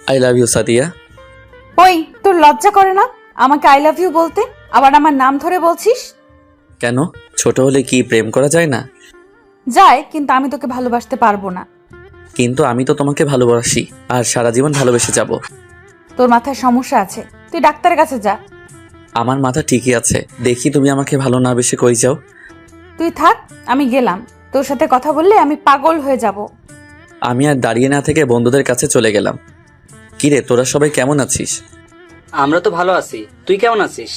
I love you Sadia. ওই, তোর লজ্জা করে না আমাকে আই লাভ ইউ বলতে? আবার আমার নাম ধরে বলছিস? কেন, ছোট হলে কি প্রেম করা যায় না? যায়, কিন্তু আমি তোকে ভালোবাসতে পারবো না। কিন্তু আমি তো তোমাকে ভালোবাসি, আর সারা জীবন ভালোবেসে যাব। তোর মাথায় সমস্যা আছে, তুই ডাক্তারের কাছে যা। আমার মাথা ঠিকই আছে, দেখি তুমি আমাকে ভালো না বেশি কই যাও। তুই থাক, আমি গেলাম। তোর সাথে কথা বললে আমি পাগল হয়ে যাব। আমি আর দাঁড়িয়ে না থেকে বন্ধুদের কাছে চলে গেলাম। কিরে, তোরা সবাই কেমন আছিস? আমরা তো ভালো আছি, তুই কেমন আছিস?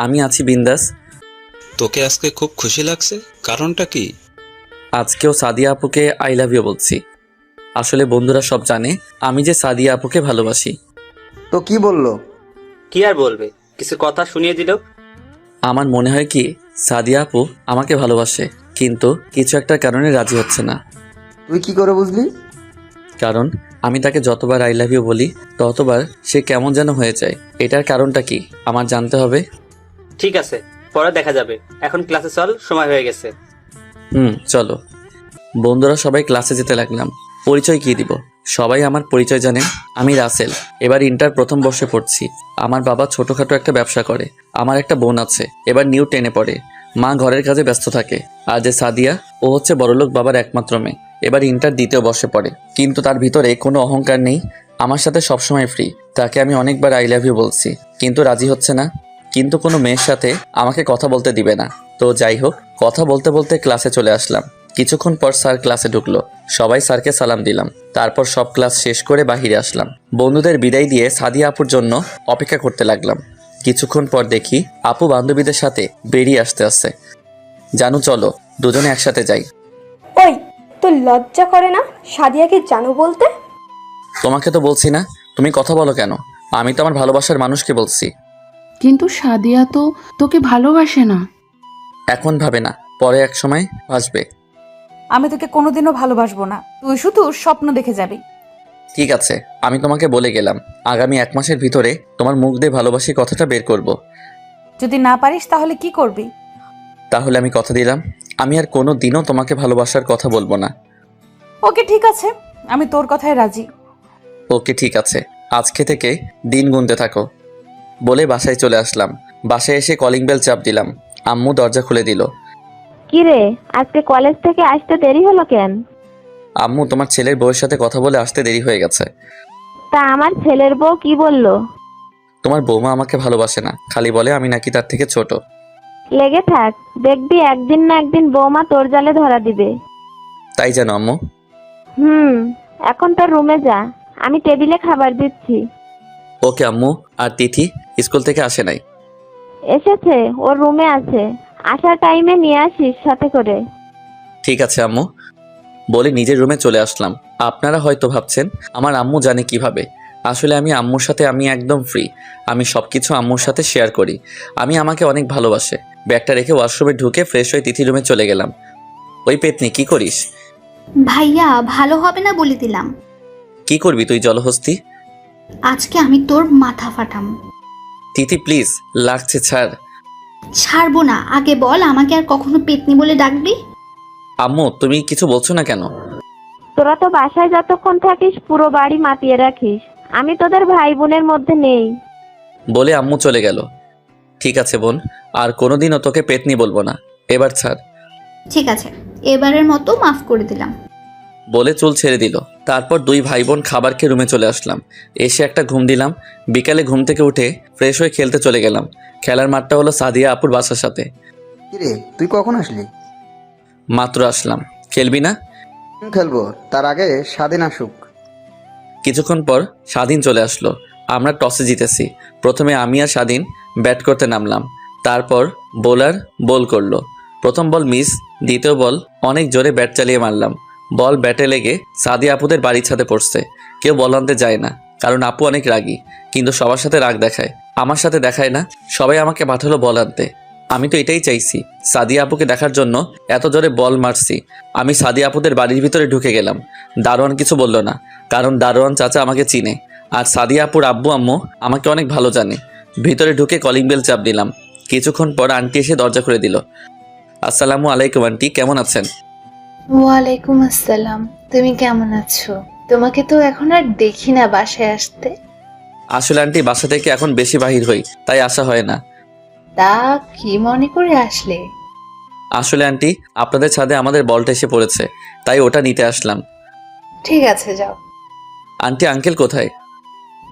আমি আছি বিন্দাস। তোকে আজকে খুব খুশি লাগছে, কারণটা কি? আজকেও সাদিয়া আপুকে আই লাভ ইউ বলছি। আসলে বন্ধুরা সব জানে আমি যে সাদিয়া আপুকে ভালোবাসি। তো কি বললো? কি আর বলবে, কিছু কথা শুনিয়ে দিল। আমার মনে হয় কি সাদিয়া আপু আমাকে ভালোবাসে, কিন্তু কিছু একটা কারণে রাজি হচ্ছে না। তুই কি করে বুঝলি? কারণ আমি তাকে যতবার আই লাভ ইউ বলি ততবার সে কেমন যেন হয়ে যায়। এটার কারণটা কি আমার জানতে হবে। ঠিক আছে, পরে দেখা যাবে, এখন ক্লাসে চল, সময় হয়ে গেছে। চলো। বন্ধুরা সবাই ক্লাসে যেতে লাগলাম। পরিচয় কি দিব? সবাই আমার পরিচয় জানেন, আমি রাসেল। এবার ইন্টার প্রথম বর্ষে পড়ছি। আমার বাবা ছোটখাটো একটা ব্যবসা করে। আমার একটা বোন আছে, এবার নিউ 10-এ পড়ে। মা ঘরের কাজে ব্যস্ত থাকে। আর যে সাদিয়া, ও হচ্ছে বড়লোক বাবার একমাত্র মেয়ে, এবার ইন্টার দ্বিতীয় বর্ষে পড়ে। কিন্তু তার ভিতরে কোনো অহংকার নেই, আমার সাথে সবসময় ফ্রি। তাকে আমি অনেকবার আই লাভ ইউ বলছি, কিন্তু রাজি হচ্ছে না। কিন্তু কোনো মেয়ের সাথে আমাকে কথা বলতে দিবে না। তো যাই হোক, কথা বলতে বলতে ক্লাসে চলে আসলাম। কিছুক্ষণ পর স্যার ক্লাসে ঢুকলো। সবাই স্যারকে সালাম দিলাম। তারপর সব ক্লাস শেষ করে বাহিরে আসলাম। বন্ধুদের বিদায় দিয়ে সাদিয়া আপুর জন্য অপেক্ষা করতে লাগলাম। কিছুক্ষণ পর দেখি আপু বান্ধবীদের সাথে বেরিয়ে আসতে। জানু চলো, দুজনে একসাথে যাই। ওই, তোর লজ্জা করে না সাদিয়াকে জানো বলতে? তোমাকে তো বলছি না, তুমি কথা বলো কেন? আমি তো আমার ভালোবাসার মানুষকে বলছি। কিন্তু সাদিয়া তো তোকে ভালোবাসে না। এখন ভাবে না, পরে এক সময় আসবে। আমি তোকে কোনোদিনও ভালোবাসবো না, তুই শুধু স্বপ্ন দেখে যাবি। ঠিক আছে, আমি তোমাকে বলে গেলাম, আগামী 1 মাসের ভিতরে তোমার মুখ দিয়ে ভালোবাসি কথাটা বের করব। যদি না পারিস তাহলে কি করবি? তাহলে আমি কথা দিলাম, আমি আর কোনো দিনও তোমাকে ভালোবাসার কথা বলবো না। ওকে ঠিক আছে, আমি তোর কথায় রাজি। ওকে ঠিক আছে, আজকে থেকে দিন গুনতে থাকো। বলে বাসায় চলে আসলাম। বাসায় এসে কলিং বেল চাপ দিলাম। আম্মু দরজা খুলে দিল। কিরে, আজকে কলেজ থেকে আসতে দেরি হলো কেন? আম্মু, তোমার ছেলের বউয়ের সাথে কথা বলে আসতে দেরি হয়ে গেছে। তা আমার ছেলের বউ কি বললো? তোমার বৌমা আমাকে ভালোবাসে না, খালি বলে আমি নাকি তার থেকে ছোট। লেগে থাক, দেখবি একদিন না একদিন বৌমা তোর জালে ধরা দিবে। তাই জানো আম্মু? এখন তোর রুমে যা, আমি টেবিলে খাবার দিচ্ছি। ওকে আম্মু। আর তিথি স্কুল থেকে আসে নাই? এসেছে, ওর রুমে আছে, আসার টাইমে নিয়ে আসিস সাথে করে। ঠিক আছে আম্মু। বলে নিজের রুমে চলে আসলাম। আপনারা হয়তো ভাবছেন আমার আম্মু জানে কিভাবে। আসলে আমি আম্মুর সাথে আমি একদম ফ্রি। আমি সবকিছু আম্মুর সাথে শেয়ার করি। আমি আমাকে অনেক ভালোবাসে। ব্যাগটা রেখে ওয়াশরুমে ঢুকে ফ্রেশ হয়ে তিথি রুমে চলে গেলাম। ওই পেতনি, কি করিস? ভাইয়া, ভালো হবে না বলে দিলাম। কি করবি তুই জলহস্তি? আজকে আমি তোর মাথা ফাটাম। তিথি প্লিজ, লাগছে, ছাড়। ছাড়বো না, আগে বল আমাকে আর কখনো পেতনি বলে ডাকবি? আম্মু, তুমি কিছু বলছো না কেন? তোরা তো বাসায় যতক্ষণ থাকিস পুরো বাড়ি মাতিয়ে রাখিস, আমি তোদের ভাই বোনের মধ্যে নেই। বলে আম্মু চলে গেল। ঠিক আছে বোন, আর কোনোদিনও তোকে পেতনি বলবো না, এবার ছাড়। ঠিক আছে, এবারের মতো মাফ করে দিলাম। বলে চুল ছেড়ে দিল। তারপর 2 ভাই বোন খাবার খেয়ে রুমে চলে আসলাম। এসে একটা ঘুম দিলাম। বিকালে ঘুম থেকে উঠে ফ্রেশ হয়ে খেলতে চলে গেলাম। খেলার মাঠটা হলো সাদিয়া আপুর বাসার সাথে। কিরে, তুই কখন আসলি? মাত্র আসলাম। খেলবি না? খেলবো, তার আগে স্বাধীন আসুক। কিছুক্ষণ পর স্বাধীন চলে আসলো। আমরা টসে জিতেছি। প্রথমে আমি আর স্বাধীন ব্যাট করতে নামলাম। তারপর বোলার বল করলো। প্রথম বল মিস, দ্বিতীয় বল অনেক জোরে ব্যাট চালিয়ে মারলাম। বল ব্যাটে লেগে সাদিয়া আপুদের বাড়ির ছাদে পড়ছে। কেউ বল আনতে যায় না, কারণ আপু অনেক রাগী। কিন্তু সবার সাথে রাগ দেখায়, আমার সাথে দেখায় না। সবাই আমাকে পাঠালো বল আনতে। আমি তো এটাই চাইছি, সাদিয়া আপুকে দেখার জন্য এত জোরে বল মারছি। আমি সাদিয়া আপুদের বাড়ির ভিতরে ঢুকে গেলাম। দারোয়ান কিছু বলল না, কারণ দারোয়ান চাচা আমাকে চিনে। আর সাদিয়া আপুর আব্বু আম্মু আমাকে অনেক ভালো জানে। ভিতরে ঢুকে কলিং বেল চাপ দিলাম। কিছুক্ষণ পর আন্টি এসে দরজা খুলে দিল। আসসালামু আলাইকুম আন্টি, কেমন আছেন? ওয়ালাইকুম আসসালাম, তুমি কেমন আছো? তোমাকে তো এখন আর দেখি না বাসায় আসতে। আসলে আন্টি বাসা থেকে এখন বেশি বাহির হই, তাই আসা হয় না। তা কি মনে করে আসলে? আসলে আন্টি আপনাদের ছাদে আমাদের বলটা এসে পড়েছে, তাই ওটা নিতে আসলাম। ঠিক আছে যাও। আন্টি আঙ্কেল কোথায়?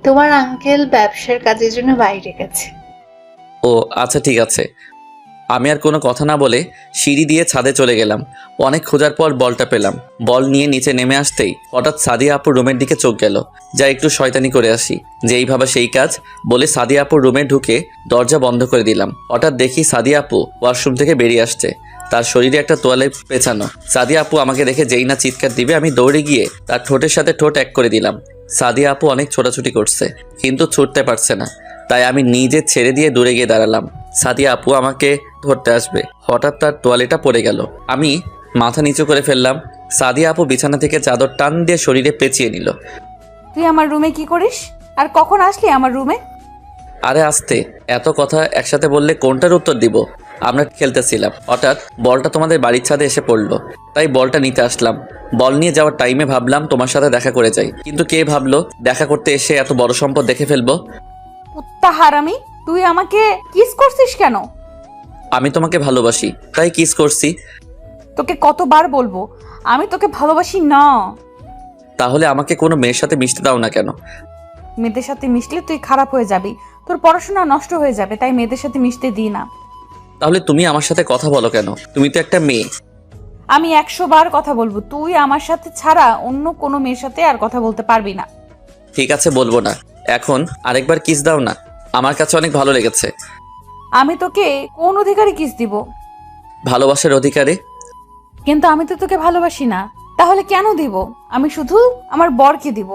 তোমার আঙ্কেল ব্যবসার কাজের জন্য বাইরে গেছে। ও আচ্ছা ঠিক আছে। আমি আর কোনো কথা না বলে সিঁড়ি দিয়ে ছাদে চলে গেলাম। অনেক খোঁজার পর বলটা পেলাম। বল নিয়ে নিচে নেমে আসতেই হঠাৎ সাদিয়া আপুর রুমের দিকে চোখ গেল। যা একটু শয়তানি করে আসি, যেই ভাবা সেই কাজ বলে সাদিয়া আপুর রুমে ঢুকে দরজা বন্ধ করে দিলাম। হঠাৎ দেখি সাদিয়া আপু ওয়াশরুম থেকে বেরিয়ে আসছে, তার শরীরে একটা তোয়ালে পেঁচানো। সাদিয়া আপু আমাকে দেখে যেই না চিৎকার দিবে আমি দৌড়ে গিয়ে তার ঠোঁটের সাথে ঠোঁট এক করে দিলাম। সাদিয়া আপু অনেক ছোটাছুটি করছে কিন্তু ছুটতে পারছে না, তাই আমি নিজে ছেড়ে দিয়ে দূরে গিয়ে দাঁড়ালাম। সাদিয়া আপু আমাকে ধরতে আসবে, হঠাৎ তার তোয়ালেটা পড়ে গেল। আমি মাথা নিচু করে ফেললাম। সাদিয়া আপু বিছানা থেকে চাদর টান দিয়ে শরীরে পেঁচিয়ে নিল। তুই আমার রুমে কি করিস আর কখন আসলি আমার রুমে? আরে আস্তে, এত কথা একসাথে বললে কোনটার উত্তর দিব? আমরা খেলতেছিলাম, হঠাৎ বলটা তোমাদের বাড়ির ছাদে এসে পড়লো, তাই বলটা নিতে আসলাম। বল নিয়ে যাওয়ার টাইমে ভাবলাম তোমার সাথে দেখা করে যাই, কিন্তু কে ভাবলো দেখা করতে এসে এত বড় সম্পদ দেখে ফেলবো। কুত্তা হারামি, তুই আমাকে কিস করছিস কেন? আমি তোমাকে ভালোবাসি তাই কিস করছি। তোকে কতবার বলবো আমি তোকে ভালোবাসি না। তাহলে আমাকে কোনো মেয়ের সাথে মিশতে দাও না কেন? মেয়েদের সাথে মিশলে তুই খারাপ হয়ে যাবি, তোর পড়াশোনা নষ্ট হয়ে যাবে, তাই মেয়েদের সাথে মিশতে দিই না। তাহলে তুমি আমার সাথে কথা বলো কেন? তুমি তো একটা মেয়ে। আমি 100 বার কথা বলবো, তুই আমার সাথে ছাড়া অন্য কোনো মেয়ের সাথে আর কথা বলতে পারবি না। ঠিক আছে বলবো না, এখন আরেকবার কিস দাও না, আমার কাছে অনেক ভালো লেগেছে। আমি তোকে কোন অধিকারে কিস দিব? ভালোবাসার অধিকারে। কিন্তু আমি তো তোকে ভালোবাসি না, তাহলে কেন দিব? আমি শুধু আমার বরকে দিব।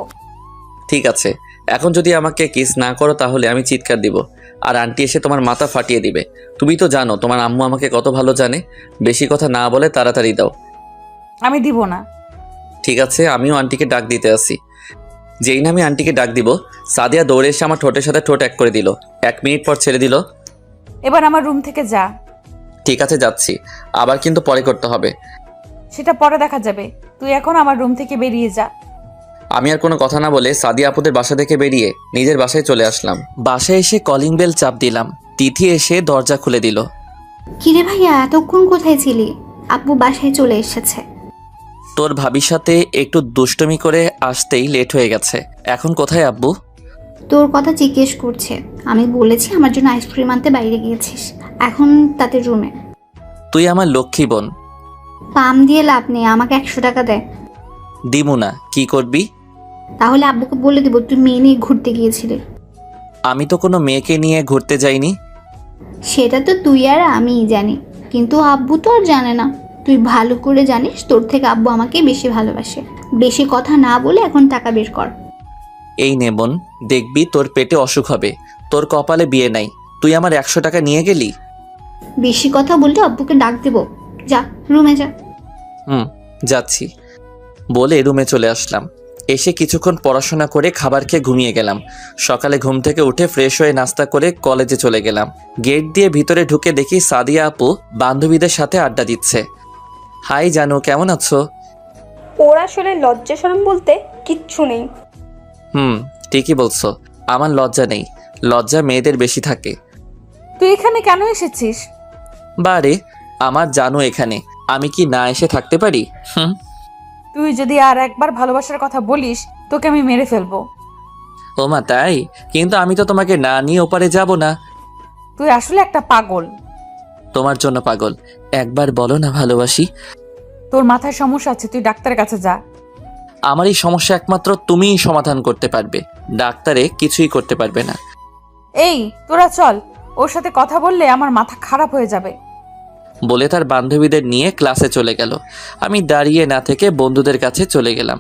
ঠিক আছে, এখন যদি আমাকে কিস না করো তাহলে আমি চিৎকার দিব আর আন্টি এসে তোমার মাথা ফাটিয়ে দিবে। তুমি তো জানো তোমার আম্মু আমাকে কত ভালো জানে। বেশি কথা না বলে তাড়াতাড়ি দাও। আমি দিব না। ঠিক আছে, আমিও আন্টিকে ডাক দিতে আসি। যেই না আমি আন্টিকে ডাক দিব, সাদিয়া দৌড়ে এসে আমার ঠোঁটের সাথে ঠোঁট এক করে দিল। 1 মিনিট পর ছেড়ে দিল। এবার আমার রুম থেকে যা। ঠিক আছে যাচ্ছি, আবার কিন্তু পরে করতে হবে। সেটা পরে দেখা যাবে, তুই এখন আমার রুম থেকে বেরিয়ে যা। আমি আর কোনো কথা না বলে সাদিয়া আপুদের বাসা থেকে বেরিয়ে নিজের বাসায় চলে আসলাম। বাসায় এসে কলিং বেল চাপ দিলাম। তিথি এসে দরজা খুলে দিল। কিরে ভাইয়া, এতক্ষণ কোথায় ছিলি? আব্বু বাসায় চলে এসেছে। তোর ভাবির সাথে একটু দুষ্টুমি করে আসতেই লেট হয়ে গেছে। এখন কোথায় আব্বু? তোর কথা জিজ্ঞেস করছে। আমি বলেছি আমার জন্য আইসক্রিম আনতে বাইরে গিয়েছিস, এখন তাদের রুমে। তুই আমার লক্ষ্মী বোন। পাম দিয়ে লাভ নেই, আমাকে 100 টাকা দে। দিমু না, কি করবি? তাহলে আব্বুকে বলে দেবো তুই মেয়ে নিয়ে ঘুরতে গিয়েছিলি। আমি তো কোনো মেয়েকে নিয়ে ঘুরতে যাইনি। সেটা তো তুই আর আমিই জানি, কিন্তু আব্বু তো আর জানে না। তুই ভালো করে জানিস তোর থেকে আব্বু আমাকে বেশি ভালোবাসে। বেশি কথা না বলে এখন টাকা বের কর। এই নে বোন, দেখবি তোর পেটে অসুখ হবে। তোর কপালে বিয়ে নাই, তুই আমার 100 টাকা নিয়ে গেলি। বেশি কথা বললে আব্বুকে ডাক দেবো। যা রুমে যা। যাচ্ছি বলে রুমে চলে আসলাম। এসে কিছুক্ষণ পড়াশোনা করে খাবার খেয়ে ঘুমিয়ে গেলাম। সকালে ঘুম থেকে উঠে ফ্রেশ হয়ে নাস্তা করে কলেজে চলে গেলাম। গেট দিয়ে ভিতরে ঢুকে দেখি সাদিয়া আপু বান্ধবীদের সাথে আড্ডা দিচ্ছে। হাই জানু, কেমন আছো? ওর আসলে লজ্জা শরম বলতে কিচ্ছু নেই। ঠিকই বলছো, আমার লজ্জা নেই, লজ্জা মেয়েদের বেশি থাকে। তুই এখানে কেন এসেছিস? বারে, আমার জানু এখানে, আমি কি না এসে থাকতে পারি? তুই যদি আর একবার ভালোবাসার কথা বলিস তোকে আমি মেরে ফেলবো। ওমা তাই? কিন্তু আমি তো তোমাকে না নিয়ে ওপারে যাব না। তুই আসলে একটা পাগল। তোমার জন্য পাগল। একবার বলো না ভালোবাসি। তোর মাথায় সমস্যা আছে, তুই ডাক্তারের কাছে যা। আমার এই সমস্যা একমাত্র তুমিই সমাধান করতে পারবে, ডাক্তারে কিছুই করতে পারবে না। এই তোরা চল, ওর সাথে কথা বললে আমার মাথা খারাপ হয়ে যাবে। বলে তার বান্ধবীদের নিয়ে ক্লাসে চলে গেল। আমি দাঁড়িয়ে না থেকে বন্ধুদের কাছে চলে গেলাম।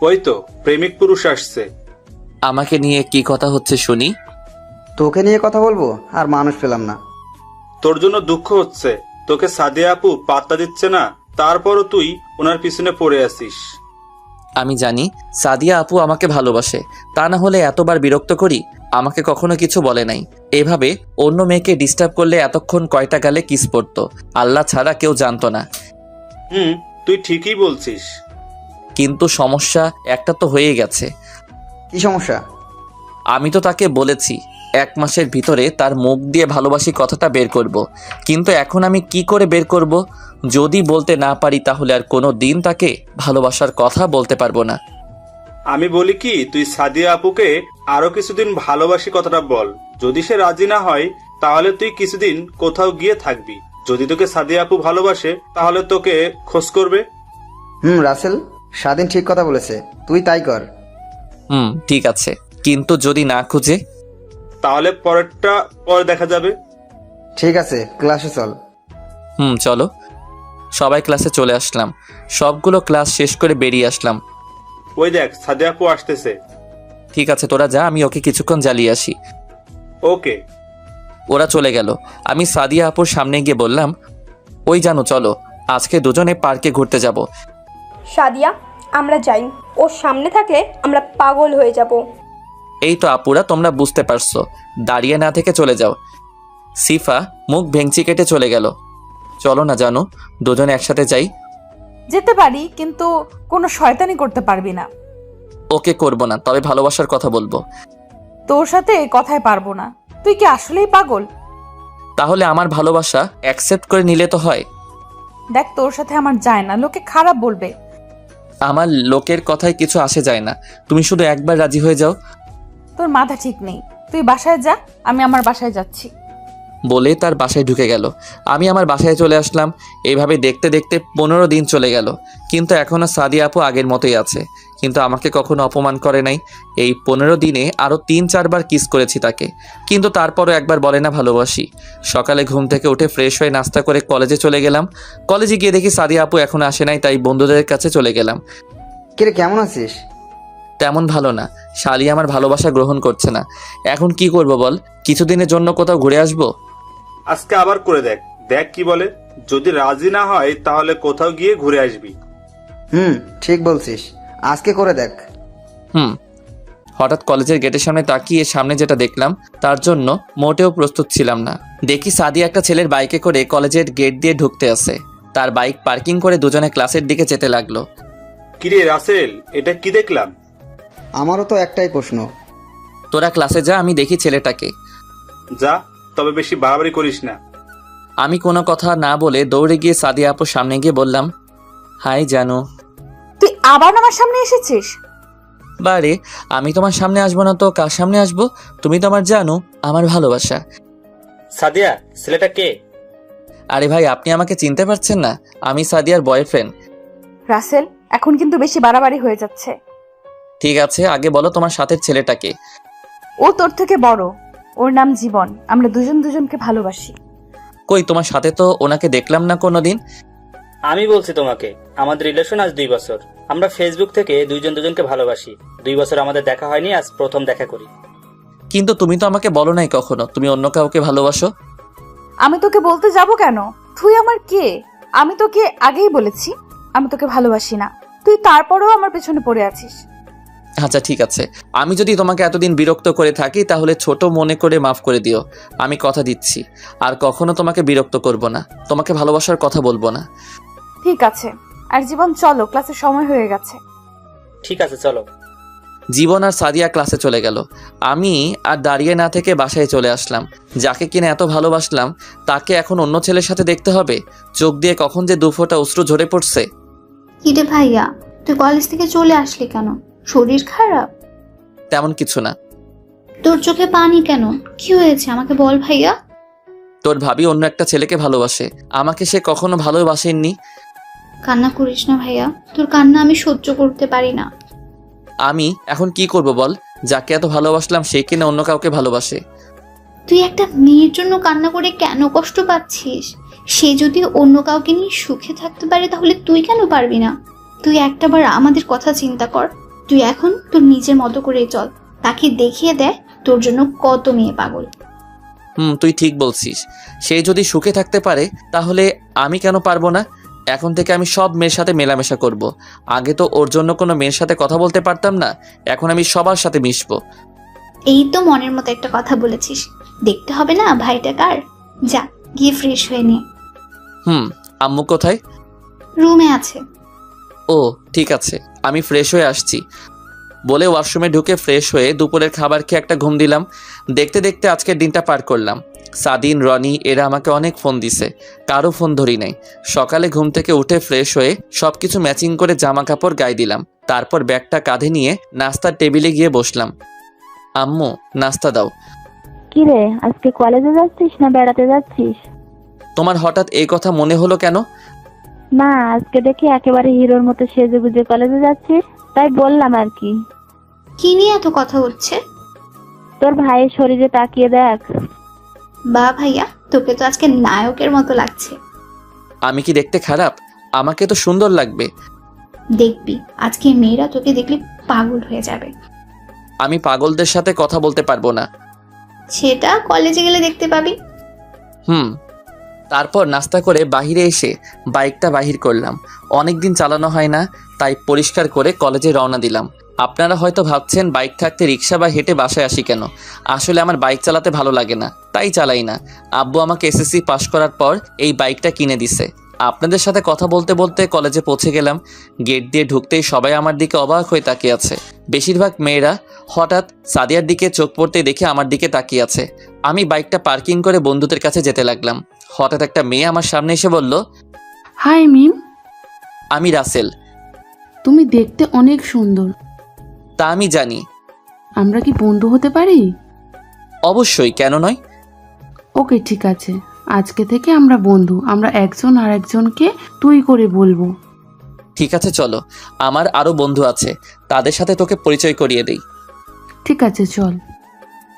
ওই তো প্রেমিক পুরুষ আসছে। আমাকে নিয়ে কি কথা হচ্ছে শুনি। তোকে নিয়ে কথা বলবো আর মানুষ পেলাম না। তোর জন্য দুঃখ হচ্ছে, তোকে সাদিয়া আপু পাত্তা দিচ্ছে না, তারপরও তুই ওনার পিছনে পড়ে আসিস। আমি জানি সাদিয়া আপু আমাকে ভালোবাসে, তা না হলে এতবার বিরক্ত করি? আমাকে কখনো কিছু বলে নাই। এভাবে অন্য মেয়েকে ডিস্টার্ব করলে এতক্ষণ কয়টা গালে কিস পড়তো আল্লাহ ছাড়া কেউ জানতো না। তুই ঠিকই বলছিস। কিন্তু সমস্যা একটা তো হয়ে গেছে। কি সমস্যা? আমি তো তাকে বলেছি 1 মাসের ভিতরে তার মুখ দিয়ে ভালোবাসি কথাটা বের করব। কিন্তু এখন আমি কি করে বের করব? যদি বলতে না পারি তাহলে আর কোনো দিন তাকে ভালোবাসার কথা বলতে পারবো না। আমি বলি কি, তুই সাদিয়া আপুকে আরো কিছুদিন ভালোবাসি কথাটা বল। যদি সে রাজি না হয় তাহলে তুই কিছুদিন কোথাও গিয়ে থাকবি। যদি তোকে সাদিয়া আপু ভালোবাসে তাহলে তোকে খোঁজ করবে। রাসেল, স্বাধীন ঠিক কথা বলেছে, তুই তাই কর। ঠিক আছে, কিন্তু যদি না খুঁজে? তাহলে পরেরটা পরে দেখা যাবে। ঠিক আছে, ক্লাসে চল। চলো। সবাই ক্লাসে চলে আসলাম। সবগুলো ক্লাস শেষ করে বেরিয়ে আসলাম। ওই দেখ, সাদিয়া আপু আসতেছে। ঠিক আছে, তোরা যা, আমি ওকে কিছুক্ষণ জ্বালিয়ে আসি। ওকে। ওরা চলে গেল। আমি সাদিয়া আপুর সামনে গিয়ে বললাম, ওই জানো, চলো আজকে দুজনে পার্কে ঘুরতে যাব। সাদিয়া, আমরা যাই। ওর সামনে থাকলে আমরা পাগল হয়ে যাব। এই তো আপুরা, তোমরা বুঝতে পারছো, দাঁড়িয়ে না থেকে চলে যাও। সিফা মুখ ভেঙচি কেটে চলে গেল। চলো না জানো, দুজনে একসাথে যাই। যেতে পারি, কিন্তু কোনো শয়তানি করতে পারবি না। ওকে, করব না, তবে ভালোবাসার কথা বলবো। তোর সাথে কথায় পারবো না। তুই কি আসলেই পাগল? তাহলে আমার ভালোবাসা অ্যাকসেপ্ট করে নিলে তো হয়। দেখ, তোর সাথে আমার যায় না, লোকে খারাপ বলবে। আমার লোকের কথায় কিছু আসে যায় না, তুমি শুধু একবার রাজি হয়ে যাও। তোর মাথা ঠিক নেই। তুই বাসায় যা, আমি আমার বাসায় যাচ্ছি। বলে তার বাসায় ঢুকে গেল। আমি আমার বাসায় চলে আসলাম। এইভাবে দেখতে দেখতে 15 দিন চলে গেল, কিন্তু এখনও সাদিয়া আপু আগের মতোই আছে, কিন্তু আমাকে কখনো অপমান করে নাই। এই 15 দিনে আরও 3-4 বার কিস করেছি তাকে, কিন্তু তারপরও একবার বলে না ভালোবাসি। সকালে ঘুম থেকে উঠে ফ্রেশ হয়ে নাস্তা করে কলেজে চলে গেলাম। কলেজে গিয়ে দেখি সাদিয়া আপু এখনো আসে নাই, তাই বন্ধুদের কাছে চলে গেলাম। কিরে, কেমন আছিস? তেমন ভালো না, শালি আমার ভালোবাসা গ্রহণ করছে না। এখন কি করব বল? কিছুদিনের জন্য কোথাও ঘুরে আসবো। আজকে আবার করে দেখ, দেখ কি বলে। যদি রাজি না হয় তাহলে কোথাও গিয়ে ঘুরে আসবি। ঠিক বলছিস, আজকে করে দেখ। হঠাৎ কলেজের গেটের সামনে তাকিয়ে সামনে যেটা দেখলাম তার জন্য মোটেও প্রস্তুত ছিলাম না। দেখি সাদিয়া একটা ছেলের বাইকে করে কলেজের গেট দিয়ে ঢুকতে আসে। তার বাইক পার্কিং করে দুজনে ক্লাসের দিকে যেতে লাগলো। কিরে রাসেল, এটা কি দেখলাম? আমারও তো একটাই প্রশ্ন। তোরা ক্লাসে যা, আমি দেখি ছেলেটাকে। যা, তবে বেশি বাড়াবাড়ি করিস না। আমি কোনো কথা না বলে দৌড়ে গিয়ে সাদিয়া আপুর সামনে গিয়ে বললাম, হাই জানু। তুই আবার আমার সামনে এসেছিস? বারে, আমি তোমার সামনে আসবো না তো কার সামনে আসবো? তুমি তো আমার জানু, আমার ভালোবাসা। সাদিয়া, ছেলেটা কে? আরে ভাই, আপনি আমাকে চিনতে পারছেন না? আমি সাদিয়ার বয়ফ্রেন্ড। রাসেল, এখন কিন্তু বেশি বাড়াবাড়ি হয়ে যাচ্ছে। ঠিক আছে, আগে বলো তোমার সাথের ছেলেটাকে। ও তোর থেকে বড়, ওর নাম জীবন। আমরা দুজন দুজনকে ভালোবাসি। কই, তোমার সাথে তো ওনাকে দেখলাম না কোনোদিন। আমি বলছি তোমাকে, আমাদের রিলেশন আজ 2 বছর। আমরা ফেসবুক থেকে দুজন দুজনকে ভালোবাসি। 2 বছর আমাদের দেখা হয়নি, আজ প্রথম দেখা করি। কিন্তু তুমি তো আমাকে বলো নাই কখনো তুমি অন্য কাউকে ভালোবাসো। আমি তোকে বলতে যাব কেন? তুই আমার কে? আমি তোকে আগেই বলেছি আমি তোকে ভালোবাসি না। তুই তারপরেও আমার পেছনে পড়ে আছিস। আচ্ছা ঠিক আছে, আমি যদি তোমাকে এতদিন বিরক্ত করে থাকি তাহলে ছোট মনে করে মাফ করে দিও। আমি কথা দিচ্ছি আর কখনো তোমাকে বিরক্ত করব না, তোমাকে ভালোবাসার কথা বলবো না। ঠিক আছে, আর জীবন চলো, ক্লাসের সময় হয়ে গেছে। ঠিক আছে, চলো। জীবন আর সাদিয়া ক্লাসে চলে গেল। আমি আর দাঁড়িয়ে না থেকে বাসায় চলে আসলাম। যাকে কিনা এত ভালোবাসলাম তাকে এখন অন্য ছেলের সাথে দেখতে হবে। চোখ দিয়ে কখন যে 2 ফোঁটা অশ্রু ঝরে পড়ছে। কিরে ভাইয়া, তুই কলেজ থেকে চলে আসলি কেন? শরীর খারাপ? তেমন কিছু না। তোর চোখে পানি কেন? কি হয়েছে আমাকে বল ভাইয়া। তোর ভাবি অন্য একটা ছেলেকে ভালোবাসে, আমাকে সে কখনো ভালোবাসেননি। কান্না করিস না ভাইয়া, তোর কান্না আমি সহ্য করতে পারি না। আমি এখন কি করব বল? যাকে এত ভালোবাসলাম সে কিনা অন্য কাউকে ভালোবাসে। তুই একটা মেয়ের জন্য কান্না করে কেন কষ্ট পাচ্ছিস? সে যদি অন্য কাউকে নিয়ে সুখে থাকতে পারে তাহলে তুই কেন পারবি না? তুই একটাবার আমাদের কথা চিন্তা কর। তুই এখন তোর নিজের মতো করে চল, তাকে দেখিয়ে দে তোর জন্য কত মেয়ে পাগল। তুই ঠিক বলছিস। সে যদি সুখে থাকতে পারে তাহলে আমি কেন পারবো না? এখন থেকে আমি সব মেয়ের সাথে মেলামেশা করব। আগে তো ওর জন্য কোনো মেয়ের সাথে কথা বলতে পারতাম না, এখন আমি সবার সাথে মিশবো। এই তো মনের মতো একটা কথা বলেছিস। দেখতে হবে না ভাইটা কার? যা গিয়ে ফ্রেশ হয়ে নে। আম্মু কোথায়? রুমে আছে। ও ঠিক আছে, আমি ফ্রেশ হয়ে আসছি বলে ওয়াশরুমে ঢুকে ফ্রেশ হয়ে দুপুরের খাবার খেয়ে একটা ঘুম দিলাম। দেখতে দেখতে আজকের দিনটা পার করলাম। সাদিন, রনি এরা আমাকে অনেক ফোন দিছে, কারো ফোন ধরি নাই। সকালে ঘুম থেকে উঠে ফ্রেশ হয়ে সব কিছু ম্যাচিং করে জামা কাপড় গায়ে দিলাম। তারপর ব্যাগটা কাঁধে নিয়ে নাস্তার টেবিলে গিয়ে বসলাম। আম্মু, নাস্তা দাও। কি রে, আজকে কলেজে যাচ্ছিস না বেড়াতে যাচ্ছিস? তোমার হঠাৎ এই কথা মনে হলো কেন? না, আজকে দেখি একেবারে হিরোর মতো সেজে গুজে কলেজে যাচ্ছিস, তাই বললাম আর কি। কি নিয়ে এত কথা হচ্ছে? তোর ভাইয়ের শরীরে তাকিয়ে দেখ। বা ভাইয়া, তোকে তো আজকে নায়কের মতো লাগছে। আমি কি দেখতে খারাপ? আমাকে তো সুন্দর লাগবে। দেখবি আজকে মেয়েরা তোকে দেখলে পাগল হয়ে যাবে। আমি পাগলদের সাথে কথা বলতে পারবো না। সেটা কলেজে গেলে দেখতে পাবি। তারপর নাস্তা করে বাহিরে এসে বাইকটা বাহির করলাম। অনেক দিন চালানো হয় না, তাই পরিষ্কার করে কলেজে রওনা দিলাম। আপনারা হয়তো ভাবছেন বাইক থাকতে রিক্সা বা হেঁটে বাসায় আসি কেন। আসলে আমার বাইক চালাতে ভালো লাগে না, তাই চালাই না। আব্বু আমাকে এসএসসি পাশ করার পর এই বাইকটা কিনে দিছে। আপনাদের সাথে কথা বলতে বলতে কলেজে পৌঁছে গেলাম। গেট দিয়ে ঢুকতেই সবাই আমার দিকে অবাক হয়ে তাকিয়ে আছে। বেশিরভাগ মেয়েরা। হঠাৎ সাদিয়ার দিকে চোখ পড়তে দেখে আমার দিকে তাকিয়ে আছে। আমি বাইকটা পার্কিং করে বন্ধুদের কাছে যেতে লাগলাম। হঠাৎ একটা মেয়ে আমার সামনে এসে বলল, হাই মিম, আমি রাসেল। তুমি দেখতে অনেক সুন্দর। তা আমি জানি। আমরা কি বন্ধু হতে পারি? অবশ্যই, কেন নয়। ওকে, ঠিক আছে। আজকে থেকে আমরা বন্ধু। আমরা একজন আর একজনকে তুই করে বলবো। ঠিক আছে, চলো। আমার আরও বন্ধু আছে, তাদের সাথে তোকে পরিচয় করিয়ে দেই। ঠিক আছে, চল।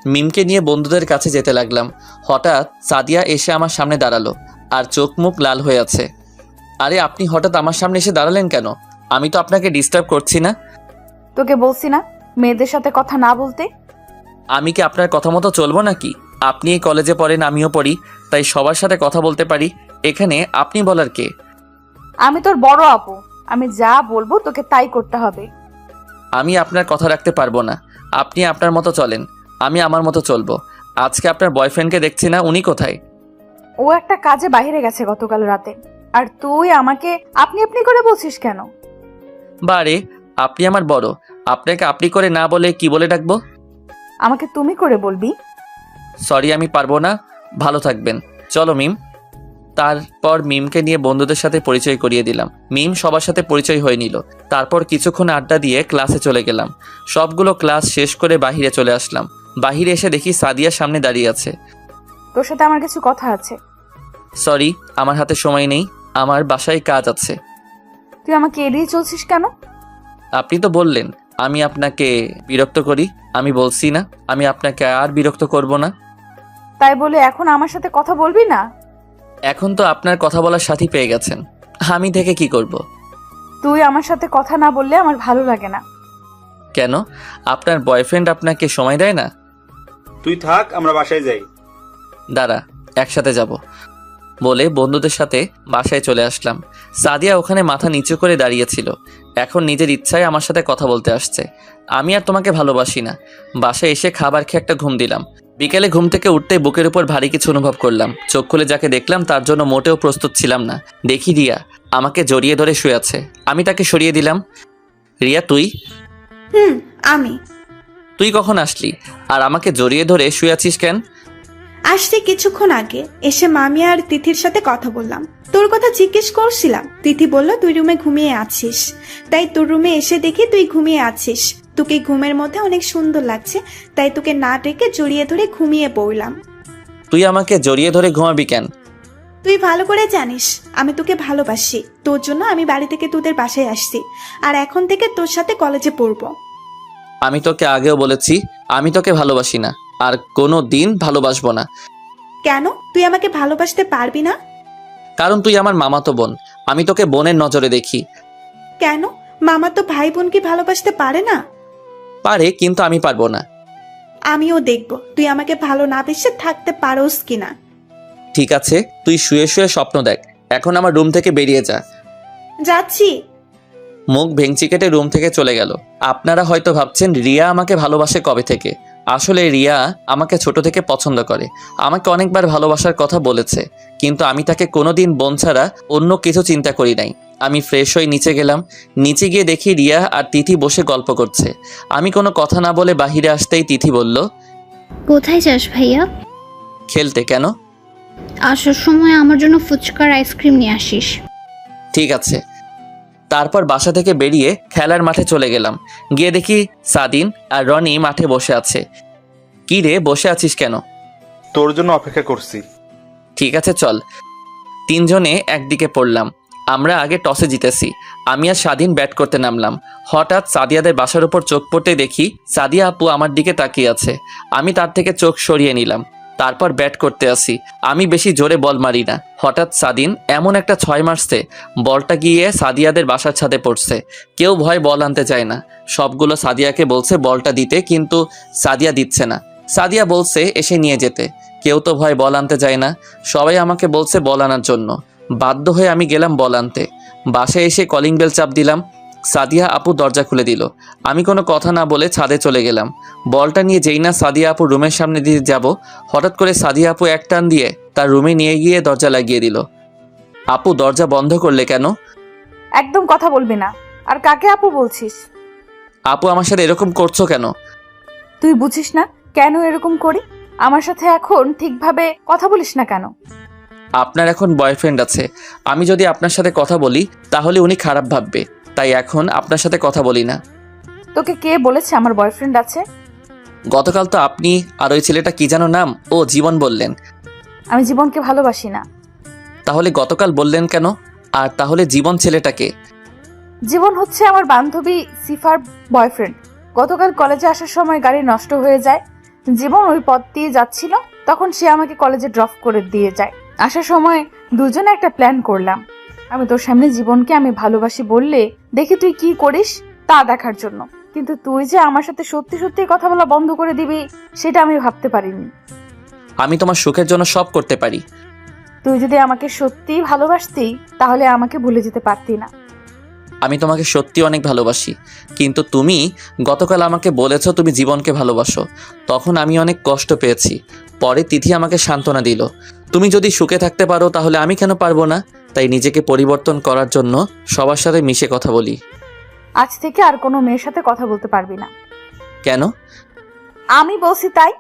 মিমকে নিয়ে বন্ধুদের কাছে যেতে লাগলাম। হঠাৎ সাদিয়া এসে আমার সামনে দাঁড়ালো আর চোখ মুখ লাল হয়ে আছে। আরে, আপনি হঠাৎ আমার সামনে এসে দাঁড়ালেন কেন? আমি তো আপনাকে ডিস্টার্ব করছি না। তোকে বলছি না মেয়েদের সাথে কথা না বলতে। আমি কি আপনার কথা মতো চলবো নাকি? আপনি এই কলেজে পড়েন, আমিও পড়ি, তাই সবার সাথে কথা বলতে পারি। এখানে আপনি বলার কে? আমি তোর বড় আপু, আমি যা বলবো তোকে তাই করতে হবে। আমি আপনার কথা রাখতে পারবো না। আপনি আপনার মতো চলেন, আমি আমার মতো চলবো। আজকে আপনার বয়ফ্রেন্ডকে দেখছি না, উনি কোথায়? ও একটা কাজে বাইরে গেছে গতকাল রাতে। আর তুই আমাকে আপনি আপনি করে বলছিস কেন? বারে, আপনি আমার বড়, আপনাকে আপনি করে না বলে কি বলে ডাকবো? আমাকে তুমি করে বলবি। সরি, আমি পারবো না। ভালো থাকবেন। চলো মিম। তারপর মিমকে নিয়ে বন্ধুদের সাথে পরিচয় করিয়ে দিলাম। মিম সবার সাথে পরিচয় হয়ে নিল। তারপর কিছুক্ষণ আড্ডা দিয়ে ক্লাসে চলে গেলাম। সবগুলো ক্লাস শেষ করে বাহিরে চলে আসলাম। বাহিরে এসে দেখি সাদিয়া সামনে দাঁড়িয়ে আছে। তোর সাথে আমার কিছু কথা আছে। সরি, আমার হাতে সময় নেই, আমার বাসায় কাজ আছে। তুই আমাকে এড়িয়ে চলছিস কেন? আপনি তো বললেন আমি আপনাকে বিরক্ত করি। আমি বলছি না আমি আপনাকে আর বিরক্ত করব না। তাই বলে এখন আমার সাথে কথা বলবি না? এখন তো আপনার কথা বলার সাথী পেয়ে গেছেন, আমি থেকে কি করব? তুই আমার সাথে কথা না বললে আমার ভালো লাগে না। কেন? আপনার বয়ফ্রেন্ড আপনাকে সময় দেয় না? তুই থাক, আমরা বাসায় যাই। দাঁড়া, একসাথে যাব বলে বন্ধুদের সাথে বাসায় চলে আসলাম। সাদিয়া ওখানে মাথা নিচু করে দাঁড়িয়েছিল। এখন নিজের ইচ্ছায় আমার সাথে কথা বলতে আসছে। আমি আর তোমাকে ভালোবাসি না। বাসায় এসে খাবার খেয়ে একটা ঘুম দিলাম। বিকেলে ঘুম থেকে উঠতে বুকের উপর ভারী কিছু অনুভব করলাম। চোখ খুলে যাকে দেখলাম তার জন্য মোটেও প্রস্তুত ছিলাম না। দেখি রিয়া আমাকে জড়িয়ে ধরে শুয়ে আছে। আমি তাকে সরিয়ে দিলাম। রিয়া, তুই? আমি। তুই কখন আসলি আর আমাকে জড়িয়ে ধরে শুয়ে আছিস কেন? আসতে কিছুক্ষণ আগে এসে মামি আর তিথির সাথে কথা বললাম। তোর কথা জিজ্ঞেস করছিলাম। তিথি বলল তুই রুমে ঘুমিয়ে আছিস, তাই তোর রুমে এসে দেখি তুই ঘুমিয়ে আছিস। তোকে ঘুমের মধ্যে অনেক সুন্দর লাগছে, তাই তোকে না ডেকে জড়িয়ে ধরে ঘুমিয়ে পড়লাম। তুই আমাকে জড়িয়ে ধরে ঘুমাবি কেন? তুই ভালো করে জানিস আমি তোকে ভালোবাসি। তোর জন্য আমি বাড়ি থেকে তোদের বাসায় আসছি, আর এখন থেকে তোর সাথে কলেজে পড়বো। আমি তোকে আগেও বলেছি আমি তোকে ভালোবাসি না, আর কোনো দিন ভালোবাসবো না। কেন তুই আমাকে ভালোবাসতে পারবি না? কারণ তুই আমার মামাতো বোন। আমি তোকে বোনের নজরে দেখি। কেন? মামা তো ভাই বোনকে ভালোবাসতে পারে না? পারে, কিন্তু আমি পারবো না। আমিও দেখবো তুই আমাকে ভালো না বেসে থাকতে পারোস কিনা। ঠিক আছে, তুই শুয়ে শুয়ে স্বপ্ন দেখ। এখন আমার রুম থেকে বেরিয়ে যা। যাচ্ছি। মুখ ভেঙচি কেটে রুম থেকে চলে গেল। আপনারা হয়তো ভাবছেন রিয়া আমাকে ভালোবাসে কবে থেকে। আসলে রিয়া আমাকে ছোট থেকে পছন্দ করে। আমাকে অনেকবার ভালোবাসার কথা বলেছে, কিন্তু আমি তাকে কোনোদিন বোন ছাড়া অন্য কিছু চিন্তা করি নাই। আমি ফ্রেশ হয়ে নিচে গেলাম। নিচে গিয়ে দেখি রিয়া আর তিথি বসে গল্প করছে। আমি কোনো কথা না বলে বাহিরে আসতেই তিথি বলল, কোথায় যাস ভাইয়া? খেলতে। কেন? আসার সময় আমার জন্য ফুচকার আইসক্রিম নিয়ে আসিস। ঠিক আছে। তারপর বাসা থেকে বেরিয়ে খেলার মাঠে চলে গেলাম। গিয়ে দেখি সাদিন আর রনি মাঠে বসে আছে। কি রে, বসে আছিস কেন? তোর জন্য অপেক্ষা করছি। ঠিক আছে চল। তিনজনে একদিকে পড়লাম। আমরা আগে টসে জিতেছি। আমি আর স্বাধীন ব্যাট করতে নামলাম। হঠাৎ সাদিয়াদের বাসার উপর চোখ পড়তে দেখি সাদিয়া আপু আমার দিকে তাকিয়ে আছে। আমি তার থেকে চোখ সরিয়ে নিলাম। তারপর ব্যাট করতে আসি। আমি বেশি জোরে বল মারি না। হঠাৎ সাদিন এমন একটা 6 মারছে, বলটা গিয়ে সাদিয়াদের বাসার ছাদে পড়ছে। কেউ ভয় বল আনতে চায় না। সবগুলো সাদিয়াকে বলছে বলটা দিতে, কিন্তু সাদিয়া দিচ্ছে না। সাদিয়া বলছে এসে নিয়ে যেতে। কেউ তো ভয় বল আনতে চায় না। সবাই আমাকে বলছে বল আনার জন্য। বাধ্য হয়ে আমি গেলাম বল আনতে। বাসায় এসে কলিং বেল চাপ দিলাম। সাদিয়া আপু দরজা খুলে দিল। আমি কোনো কথা না বলে ছাদে চলে গেলাম। বলটা নিয়ে যেই না সাদিয়া আপু রুমের সামনে দিয়ে যাব, হঠাৎ করে সাদিয়া আপু এক টান দিয়ে তার রুমে নিয়ে গিয়ে দরজা লাগিয়ে দিল। আপু দরজা বন্ধ করলে কেন? একদম কথা বলবি না। আর কাকে আপু বলছিস? আপু আমার সাথে এরকম করছো কেন? তুই বুঝিস না কেন এরকম করি? আমার সাথে এখন ঠিকভাবে কথা বলিস না কেন? আপনার এখন বয়ফ্রেন্ড আছে। আমি যদি আপনার সাথে কথা বলি তাহলে উনি খারাপ ভাববে, তাই এখন আপনার সাথে কথা বলি না। তোকে কে বলেছে আমার বয়ফ্রেন্ড আছে? গতকাল তো আপনি আর ওই ছেলেটা কি যেন নাম, ও জীবন বললেন। আমি জীবনকে ভালোবাসি না। তাহলে গতকাল বললেন কেন? আর তাহলে জীবন ছেলেটাকে? জীবন হচ্ছে আমার বান্ধবী সিফার বয়ফ্রেন্ড। গতকাল কলেজে আসার সময় গাড়ি নষ্ট হয়ে যায়। জীবন ওই পথ দিয়ে যাচ্ছিল, তখন সে আমাকে কলেজে ড্রপ করে দিয়ে যায়। আসার সময় দুজনে একটা প্ল্যান করলাম। আমি তোর সামনে জীবনকে আমি ভালোবাসি বললে দেখি তুই কি করিস তা দেখার জন্য। কিন্তু তুই যে আমার সাথে সত্যি সত্যি কথা বলা বন্ধ করে দিবি সেটা আমি ভাবতে পারিনি। আমি তোমার সুখের জন্য সব করতে পারি। তুই যদি আমাকে সত্যিই ভালোবাসতি তাহলে আমাকে ভুলে যেতে পারতি না। আমি তোমাকে সত্যি অনেক ভালোবাসি, কিন্তু তুমি গতকাল আমাকে বলেছো তুমি জীবনকে ভালোবাসো। তখন আমি অনেক কষ্ট পেয়েছি। পরে তিথি আমাকে সান্ত্বনা দিল, তুমি যদি সুখে থাকতে পারো তাহলে আমি কেন পারবো না। তাই নিজেকে পরিবর্তন করার জন্য সবার সাথে মিশে কথা বলি। আজ থেকে আর কোনো মেয়ের সাথে কথা বলতে পারবি না। কেন? আমি বলছি তাই।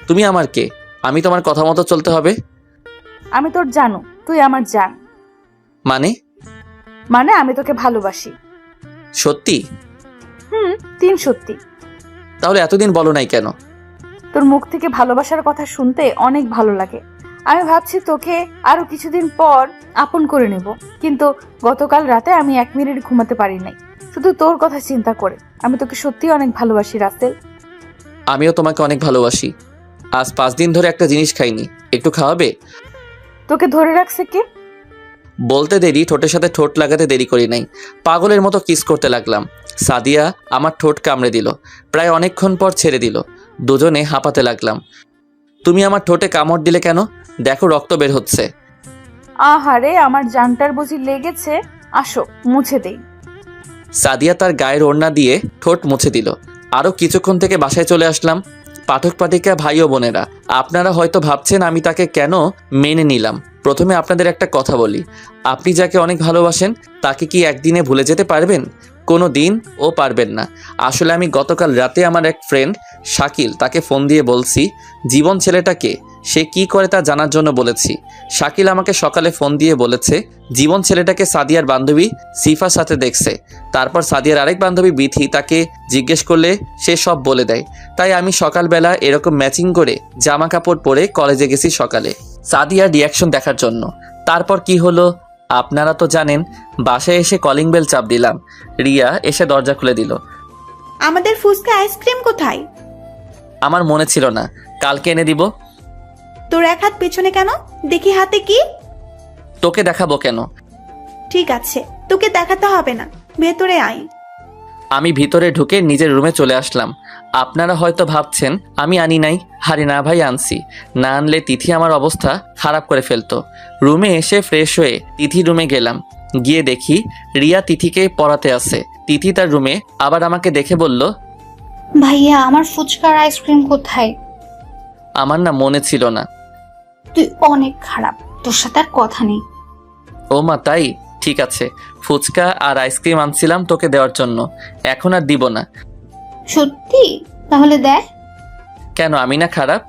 তুমি আমার কে? আমি তোমার কথা মতো চলতে হবে? আমি তোর জানু, তুই আমার জান। মানে আমি তোকে ভালোবাসি। সত্যি? তিন সত্যি। তাহলে এতদিন বলো নাই কেন? তোর মুখ থেকে ভালোবাসার কথা শুনতে অনেক ভালো লাগে। আমি ভাবছি তোকে আরো কিছুদিন পর আপন করে নেব, কিন্তু গতকাল রাতে আমি 1 মিনিট ঘুমাতে পারি নাই, শুধু তোর কথা চিন্তা করে। আমি তোকে সত্যি অনেক ভালোবাসি রাসেল। আমিও তোমাকে অনেক ভালোবাসি। আজ 5 দিন ধরে একটা জিনিস খাইনি, একটু খাওয়াবে? তোকে ধরে রাখছে কে? বলতে দেরি, ঠোঁটের সাথে ঠোঁট লাগাতে দেরি করি নাই। পাগলের মতো কিস করতে লাগলাম। সাদিয়া আমার ঠোঁট কামড়ে দিল। প্রায় অনেকক্ষণ পর ছেড়ে দিল। দুজনে হাঁপাতে লাগলাম। তুমি আমার ঠোঁটে কামড় দিলে কেন? দেখো রক্ত বের হচ্ছে। আহারে, আমার জানটার বুঝি লেগেছে। আসো মুছে দেই। সাদিয়া তার গায়ের ওড়না দিয়ে ঠোঁট মুছে দিল। আরও কিছুক্ষণ থেকে বাসায় চলে আসলাম। পাঠক পাঠিকা ভাই ও বোনেরা, আপনারা হয়তো ভাবছেন আমি তাকে কেন মেনে নিলাম। প্রথমে আপনাদের একটা কথা বলি, আপনি যাকে অনেক ভালোবাসেন তাকে কি একদিনে ভুলে যেতে পারবেন? কোনো দিন ও পারবেন না। আসলে আমি গতকাল রাতে আমার এক ফ্রেন্ড শাকিল, তাকে ফোন দিয়ে বলছি জীবন ছেলেটাকে সে কি করে তা জানার জন্য বলেছি। শাকিল আমাকে সকালে ফোন দিয়ে বলেছে জীবন ছেলেটাকে সাদিয়ার বান্ধবী সিফার সাথে দেখছে। তারপর সাদিয়ার আরেক বান্ধবী বিথি তাকে জিজ্ঞেস করলে সে সব বলে দেয়। তাই আমি সকালবেলা এরকম ম্যাচিং করে জামা কাপড় পরে কলেজে গেছি সকালে সাদিয়ার রিয়াকশন দেখার জন্য। তারপর কি হলো আপনারা তো জানেন। বাসায় এসে কলিং বেল চাপ দিলাম। রিয়া এসে দরজা খুলে দিল। আমাদের ফুচকা আইসক্রিম কোথায়? আমার মনে ছিল না, কালকে এনে দিব। তোর এক হাত পেছনে কেন? দেখি হাতে কি? তোকে দেখাবো কেন? ঠিক আছে, তোকে দেখাতে হবে না, ভেতরে আয়। আমি ভিতরে ঢুকে নিজের রুমে চলে আসলাম। আপনারা হয়তো ভাবছেন আমি আনি নাই। হারে না ভাই, আনছি। না আনলে তিথি আমার অবস্থা খারাপ করে ফেলতো। রুমে এসে ফ্রেশ হয়ে তিথি রুমে গেলাম। গিয়ে দেখি রিয়া তিথিকে পড়াতে আছে। তিথি তার রুমে আবার আমাকে দেখে বলল, ভাইয়া আমার ফুচকার আইসক্রিম কোথায়? আমার না মনে ছিল না। তুই অনেক খারাপ, তোর সাথে আর কথা নেই। ও মা তাই? ঠিক আছে, ফুচকা আর আইসক্রিম আনছিলাম তোকে দেওয়ার জন্য, এখন আর দিব না। সত্যি? তাহলে দেখ। কেন, আমি না খারাপ?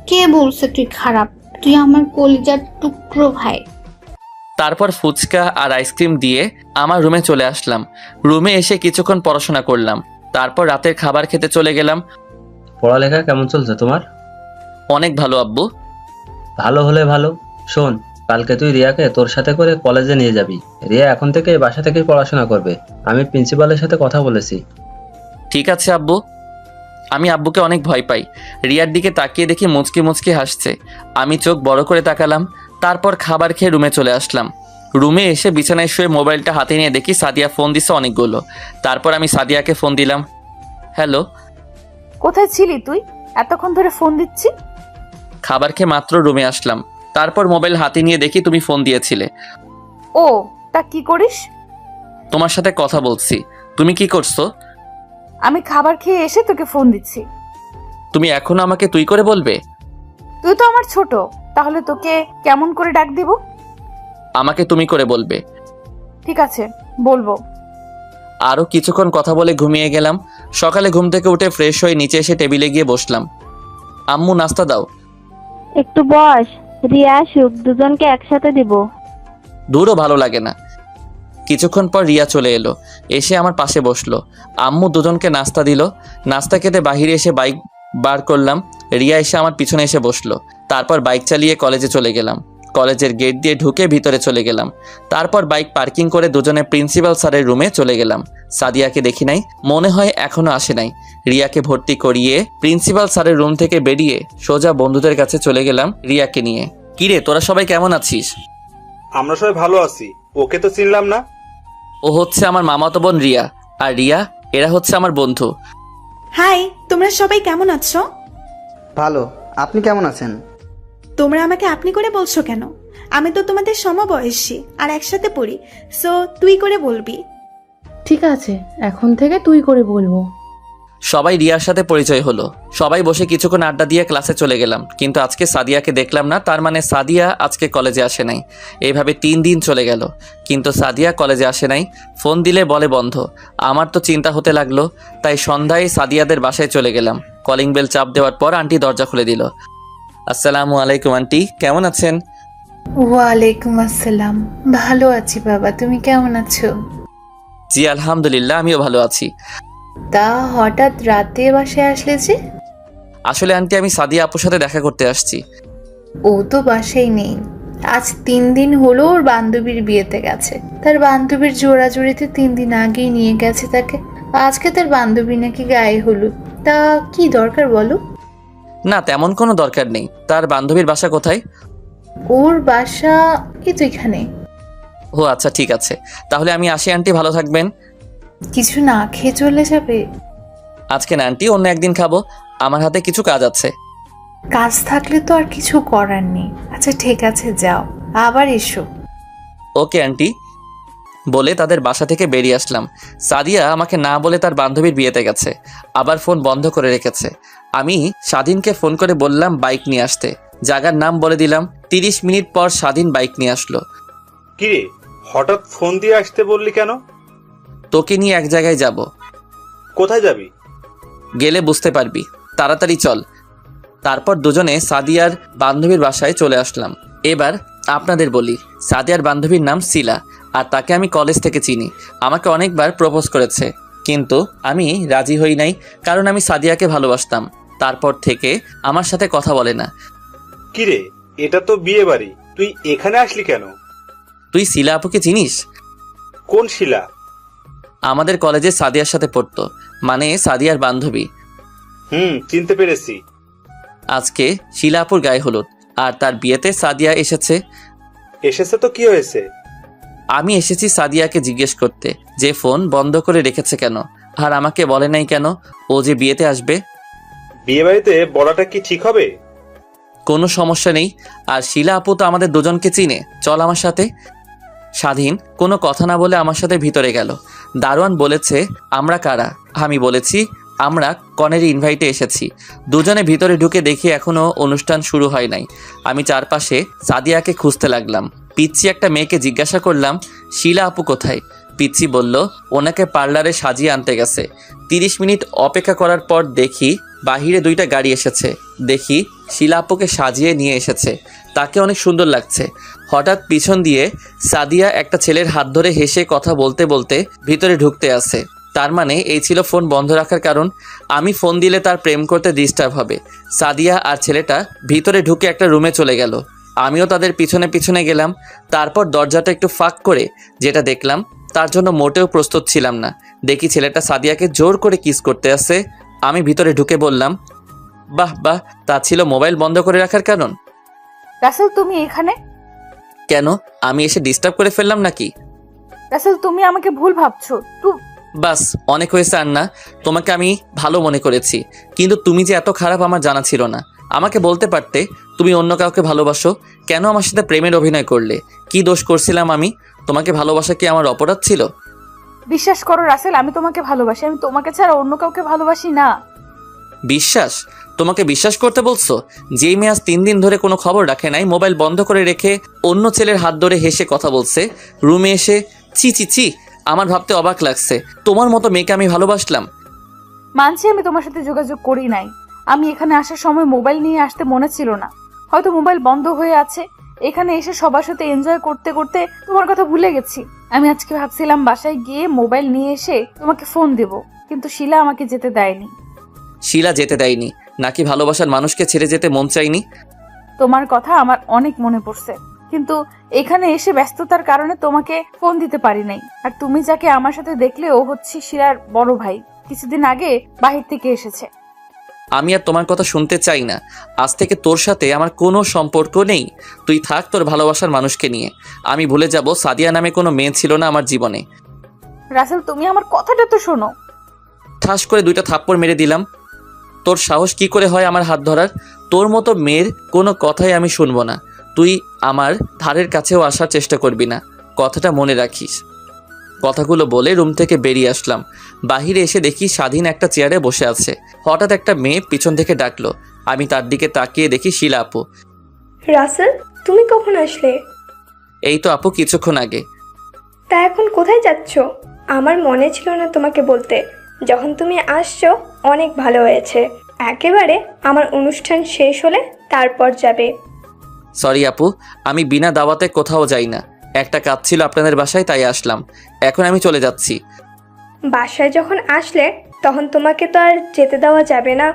কে বলছে তুই খারাপ? তুই আমার কলিজার টুকরো ভাই। তারপর ফুচকা আর আইসক্রিম দিয়ে আমার রুমে চলে আসলাম। রুমে এসে কিছুক্ষণ পড়াশোনা করলাম, তারপর রাতের খাবার খেতে চলে গেলাম। পড়ালেখা কেমন চলছে তোমার? অনেক ভালো আব্বু। ভালো হলে ভালো। শোন, কালকে তুই রিয়াকে তোর সাথে করে কলেজে নিয়ে যাবি। রিয়া এখন থেকে বাসা থেকেই পড়াশোনা করবে। আমি প্রিন্সিপালের সাথে কথা বলেছি। ঠিক আছে আব্বু। আমি আব্বুকে অনেক ভয় পাই। রিয়ার দিকে তাকিয়ে দেখি মুচকি মুচকি হাসছে। আমি চোখ বড় করে তাকালাম, তারপর খাবার খেয়ে রুমে চলে আসলাম। রুমে এসে বিছানায় শুয়ে মোবাইলটা হাতে নিয়ে দেখি সাদিয়া ফোন দিছে অনেকগুলো। তারপর আমি সাদিয়াকে ফোন দিলাম। হ্যালো। কোথায় ছিলি তুই? এতক্ষণ ধরে ফোন দিচ্ছি। খাবার খেয়ে মাত্র রুমে আসলাম, তারপর মোবাইল হাতে নিয়ে দেখি তুমি ফোন দিয়েছিলে। ও, তা কি করিস? তোমার সাথে কথা বলছি। তুমি কি করছো? আমি খাবার খেয়ে এসে তোকে ফোন দিচ্ছি। তুমি এখনো আমাকে তুই করে বলবে? তুই তো আমার ছোট, তাহলে তোকে কেমন করে ডাক দিব? আমাকে তুমি করে বলবে। ঠিক আছে, বলবো। আরও কিছুক্ষণ কথা বলে ঘুমিয়ে গেলাম। সকালে ঘুম থেকে উঠে ফ্রেশ হয়ে নিচে এসে টেবিলে গিয়ে বসলাম। আম্মু নাস্তা দাও। একটু বস, রিয়া আসুক, দুজনকে একসাথে দিব। দূরও ভালো লাগে না। কিছুক্ষণ পর রিয়া চলে এলো, এসে আমার পাশে বসলো। আম্মু দুজনকে নাস্তা দিল। নাস্তা খেতে বাহিরে এসে বাইক বার করলাম। রিয়া এসে আমার পিছনে এসে বসলো। তারপর বাইক চালিয়ে কলেজে চলে গেলাম। কলেজের গেট দিয়ে ঢুকে ভিতরে চলে গেলাম। তারপর বাইক পার্কিং করে দুজনে প্রিন্সিপাল স্যারের রুমে চলে গেলাম। সাদিয়াকে দেখি নাই, মনে হয় এখনো আসে নাই। রিয়াকে ভর্তি করিয়ে প্রিন্সিপাল স্যারের রুম থেকে বেরিয়ে সোজা বন্ধুদের কাছে চলে গেলাম রিয়াকে নিয়ে। কিরে, তোরা সবাই কেমন আছিস? আমরা সবাই ভালো আছি। ওকে তো চিনলাম না। ও হচ্ছে আমার মামাতো বোন রিয়া, আর রিয়া এরা হচ্ছে আমার বন্ধু। হাই, তোমরা সবাই কেমন আছো? ভালো, আপনি কেমন আছেন? তোমরা আমাকে আপনি করে বলছো কেন? আমি তো তোমাদের সমবয়সী আর একসাথে পড়ি, সো তুই করে বলবি। ঠিক আছে, এখন থেকে তুই করে বলবো। সবাই রিয়ার সাথে পরিচয় হলো। সবাই বসে কিছুক্ষণ আড্ডা দিয়ে ক্লাসে চলে গেলাম, কিন্তু আজকে সাদিয়াকে দেখলাম না। তার মানে সাদিয়া আজকে কলেজে আসে নাই। এইভাবে 3 দিন চলে গেল, কিন্তু সাদিয়া কলেজে আসে নাই। ফোন দিলে বলে বন্ধ। আমার তো চিন্তা হতে লাগলো, তাই সন্ধ্যায় সাদিয়াদের বাসায় চলে গেলাম। কলিং বেল চাপ দেওয়ার পর আন্টি দরজা খুলে দিল। আসসালামু আলাইকুম আন্টি, কেমন আছেন? ওয়ালাইকুম আসসালাম। ভালো আছি বাবা, তুমি কেমন আছো? জি আলহামদুলিল্লাহ, আমিও ভালো আছি। তা হঠাৎ রাতে বাসায় আসলে যে? আসলে আন্টি, আমি সাদিয়া আপুর সাথে দেখা করতে আসছি। ও তো বাসায় নেই। আজ 3 দিন হলো ওর বান্ধবীর বিয়েতে গেছে। তার বান্ধবীর জোড়াজুড়িতে 3 দিন আগেই নিয়ে গেছে তাকে। আজকে তার বান্ধবী নাকি গায়ে হলুদ। তা কি দরকার বলো? না, তেমন কোনো দরকার নেই। তার বান্ধবীর বাসা কোথায়? ওর বাসা এই তো এখানে। ও আচ্ছা, ঠিক আছে, তাহলে আমি আসি আন্টি, ভালো থাকবেন। কিছু না খেয়ে চলে যাবে? আজকে না আন্টি, অন্য একদিন খাবো। আমার হাতে কিছু কাজ আছে। কাজ থাকলে তো আর কিছু করার নেই। আচ্ছা ঠিক আছে, যাও, আবার এসো। ওকে আন্টি বলে তাদের বাসা থেকে বেরিয়ে আসলাম। সাদিয়া আমাকে না বলে তার বান্ধবীর বিয়েতে গেছে, আবার ফোন বন্ধ করে রেখেছে। আমি স্বাধীনকে ফোন করে বললাম বাইক নিয়ে আসতে। জায়গার নাম বলে দিলাম। 30 মিনিট পর স্বাধীন বাইক নিয়ে আসলো। কিরে, হঠাৎ ফোন দিয়ে আসতে বললি কেন? তোকে নিয়ে এক জায়গায় যাব। কোথায় যাবি? গেলে বুঝতে পারবি, তাড়াতাড়ি চল। তারপর দুজনে সাদিয়ার বান্ধবীর বাসায় চলে আসলাম। এবার আপনাদের বলি, সাদিয়ার বান্ধবীর নাম শিলা, আর তাকে আমি কলেজ থেকে চিনি। আমাকে অনেকবার প্রপোজ করেছে, কিন্তু আমি রাজি হই নাই, কারণ আমি সাদিয়াকে ভালোবাসতাম। তারপর থেকে আমার সাথে কথা বলে না। কিরে, এটা তো বিয়ে বাড়ি, তুই এখানে আসলি কেন? তুই শিলা আপুকে চিনিস? কোন শিলা? আমাদের কলেজে সাদিয়ার সাথে পড়তো, মানে সাদিয়ার বান্ধবী। চিনতে পেরেছি। আজকে শিলা আপুর গায়ে হলুদ, আর তার বিয়েতে সাদিয়া এসেছে। এসেছে তো কি হয়েছে? আমি এসেছি সাদিয়াকে জিজ্ঞেস করতে যে ফোন বন্ধ করে রেখেছে কেন, আর আমাকে বলে নাই কেন ও যে বিয়েতে আসবে। বিয়ে বাড়িতে বলাটা কি ঠিক হবে? কোনো সমস্যা নেই, আর শিলা আপু তো আমাদের দুজনকে চিনে, চল আমার সাথে। স্বাধীন কোনো কথা না বলে আমার সাথে ভিতরে গেল। দারোয়ান বলেছে আমরা কারা। আমি বলেছি আমরা কনের ইনভাইটে এসেছি। দুজনে ভিতরে ঢুকে দেখি এখনো অনুষ্ঠান শুরু হয় নাই। আমি চারপাশে সাদিয়াকে খুঁজতে লাগলাম। পিচ্ছি একটা মেয়েকে জিজ্ঞাসা করলাম, শিলা আপু কোথায়? পিচ্ছি বলল ওনাকে পার্লারে সাজিয়ে আনতে গেছে। 30 মিনিট অপেক্ষা করার পর দেখি বাহিরে 2টা গাড়ি এসেছে। দেখি শিলা আপুকে সাজিয়ে নিয়ে এসেছে, তাকে অনেক সুন্দর লাগছে। হঠাৎ পিছন দিয়ে সাদিয়া একটা ছেলের হাত ধরে হেসে কথা বলতে বলতে ভিতরে ঢুকতে আসে। তার মানে এই ছিল ফোন বন্ধ রাখার কারণ। আমি ফোন দিলে তার প্রেম করতে ডিস্টার্ব হবে। সাদিয়া আর ছেলেটা ভিতরে ঢুকে একটা রুমে চলে গেল। আমিও তাদের পিছনে পিছনে গেলাম। তারপর দরজাটা একটু ফাঁক করে যেটা দেখলাম তার জন্য মোটেও প্রস্তুত ছিলাম না। দেখি ছেলেটা সাদিয়াকে জোর করে কিস করতে আসে। আমি ভিতরে ঢুকে বললাম, বাহ বাহ, তা ছিল মোবাইল বন্ধ করে রাখার কারণ? রাসেল তুমি এখানে? কেন, আমি এসে ডিস্টার্ব করে ফেললাম নাকি? রাসেল তুমি আমাকে ভুল ভাবছো। বাস, অনেক হয়েছে আর না। তোমাকে আমি ভালো মনে করেছি, কিন্তু তুমি যে এত খারাপ আমার জানা ছিল না। আমাকে বলতে পারতে তুমি অন্য কাউকে ভালোবাসো। কেন আমার সাথে প্রেমের অভিনয় করলে? কি দোষ করছিলাম আমি? তোমাকে ভালোবাসা কি আমার অপরাধ ছিল? বিশ্বাস করো রাসেল, আমি তোমাকে ভালোবাসি। আমি তোমাকে ছাড়া অন্য কাউকে ভালোবাসি না। বিশ্বাস? তোমাকে বিশ্বাস করতে বলছো? যেই মেয়ে আজ 3 দিন ধরে কোনো খবর রাখে নাই, মোবাইল বন্ধ করে রেখে অন্য ছেলের হাত ধরে হেসে কথা বলছে, রুমে এসে চি চি চি, আমার ভাবতে অবাক লাগছে তোমার মতো মেয়েকে আমি ভালোবাসলাম। মানছি আমি তোমার সাথে যোগাযোগ করি নাই। আমি এখানে আসার সময় মোবাইল নিয়ে আসতে মনে ছিল না, হয়তো মোবাইল বন্ধ হয়ে আছে। এখানে এসে সবার সাথে এনজয় করতে করতে তোমার কথা ভুলে গেছি। আমি আজকে ভাবছিলাম বাসায় গিয়ে মোবাইল নিয়ে এসে তোমাকে ফোন দেব, কিন্তু শিলা আমাকে যেতে দেয়নি। শিলা যেতে দেয়নি নাকি ভালোবাসার মানুষকে ছেড়ে যেতে মন চাইনি? তোমার কথা আমার অনেক মনে পড়ছে, কিন্তু এখানে এসে ব্যস্ততার কারণে তোমাকে ফোন দিতে পারি নাই। আর তুমি যাকে আমার সাথে দেখলে ও হচ্ছে শিলার বড় ভাই, কিছুদিন আগে বাহির থেকে এসেছে। আমি আর তোমার কথা শুনতে চাই না। আজ থেকে তোর সাথে আমার কোনো সম্পর্ক নেই। তুই থাক তোর ভালোবাসার মানুষকে নিয়ে। আমি ভুলে যাব সাদিয়া নামে কোনো মেয়ে ছিল না আমার জীবনে। রাসেল তুমি আমার কথাটা তো শোনো। ঠাস করে 2টা থাপ্পড় মেরে দিলাম। তোর সাহস কি করে হয় আমার হাত ধরার? তোর মতো মেয়ের কোনো কথাই আমি শুনবো না। তুই আমার ধারের কাছেও আসার চেষ্টা করবি না, কথাটা মনে রাখিস। কথাগুলো বলে রুম থেকে বেরিয়ে আসলাম। বাহিরে এসে দেখি স্বাধীন একটা চেয়ারে বসে আছে। হঠাৎ একটা মেয়ে পিছন থেকে ডাকলো। আমি তার দিকে তাকিয়ে দেখি শিলা আপু। রাসেল, তুমি কখন আসলে? এই তো আপু, কিছুক্ষণ আগে। তা এখন কোথায় যাচ্ছ? আমার মনে ছিল না তোমাকে বলতে। যখন তুমি আসছো অনেক ভালো হয়েছে। একেবারে আমার অনুষ্ঠান শেষ হলে তারপর যাবে। সরি আপু, আমি বিনা দাওয়াতে কোথাও যাই না। একটা কাজ ছিল আপনাদের বাসায়, তাই আসলাম। এখন আমি চলে যাচ্ছি। বাসায় যখন আসলে তখন তোমাকে তো আর যেতে দেওয়া যাবে না।